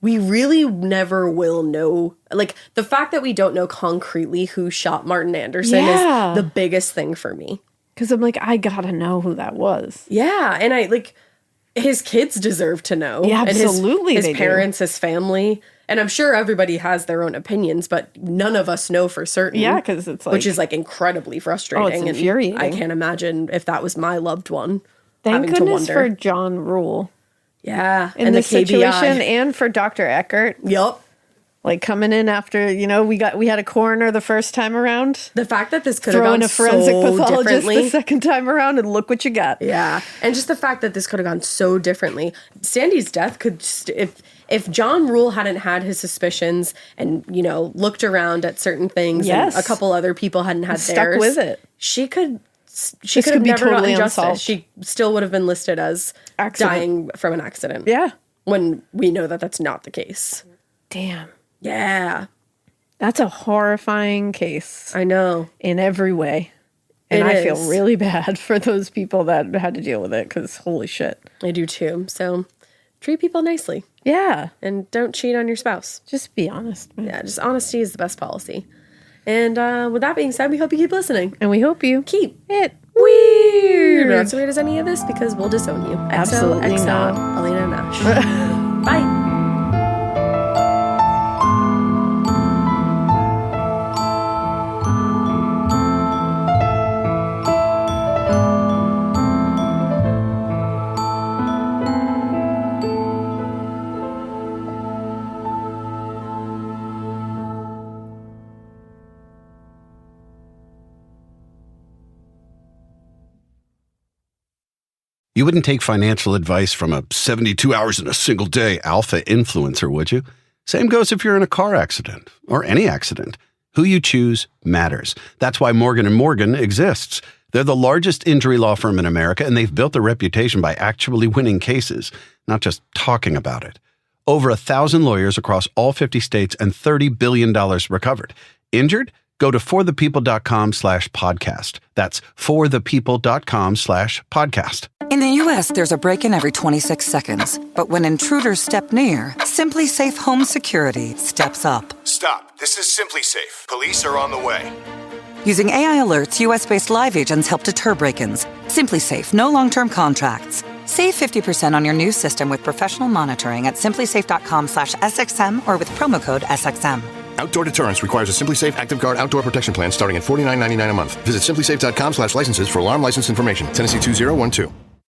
we really never will know, like the fact that we don't know concretely who shot Martin Anderson is the biggest thing for me. Because I'm like, I gotta know who that was. Yeah, and I like his kids deserve to know. Yeah, absolutely. And his parents, his family. And I'm sure everybody has their own opinions, but none of us know for certain. Yeah, because it's like... Which is like incredibly frustrating. Oh, it's infuriating. And I can't imagine if that was my loved one. Thank goodness for John Rule. Yeah. In this situation, and for Dr. Eckert. Yep. Like coming in after, we had a coroner the first time around. The fact that this could have gone a forensic so pathologist differently. the second time around, and look what you got. Yeah. And just the fact that this could have gone so differently. Sandy's death could, if John Rule hadn't had his suspicions and, looked around at certain things, and a couple other people hadn't had theirs. Stuck with it. She could have never gotten justice. She still would have been listed as dying from an accident. Yeah. When we know that that's not the case. Damn. Yeah. That's a horrifying case. I know. In every way. And I feel really bad for those people that had to deal with it, because holy shit. I do too. So treat people nicely. Yeah. And don't cheat on your spouse. Just be honest, man. Yeah, just honesty is the best policy. And with that being said, we hope you keep listening. And we hope you keep it weird. Not so weird as any of this, because we'll disown you. Absolutely XO, not. Elena Nash. Bye. You wouldn't take financial advice from a 72 hours in a single day alpha influencer, would you? Same goes if you're in a car accident or any accident. Who you choose matters. That's why Morgan & Morgan exists. They're the largest injury law firm in America, and they've built their reputation by actually winning cases, not just talking about it. Over 1,000 lawyers across all 50 states and $30 billion recovered. Injured? Go to forthepeople.com/podcast. That's forthepeople.com/podcast. In the U.S., there's a break-in every 26 seconds. But when intruders step near, Simply Safe Home Security steps up. Stop. This is Simply Safe. Police are on the way. Using AI alerts, U.S.-based live agents help deter break-ins. Simply Safe, no long-term contracts. Save 50% on your new system with professional monitoring at simplysafe.com/SXM or with promo code SXM. Outdoor deterrence requires a Simply Safe Active Guard outdoor protection plan starting at $49.99 a month. Visit simplysafe.com/licenses for alarm license information. Tennessee 2012.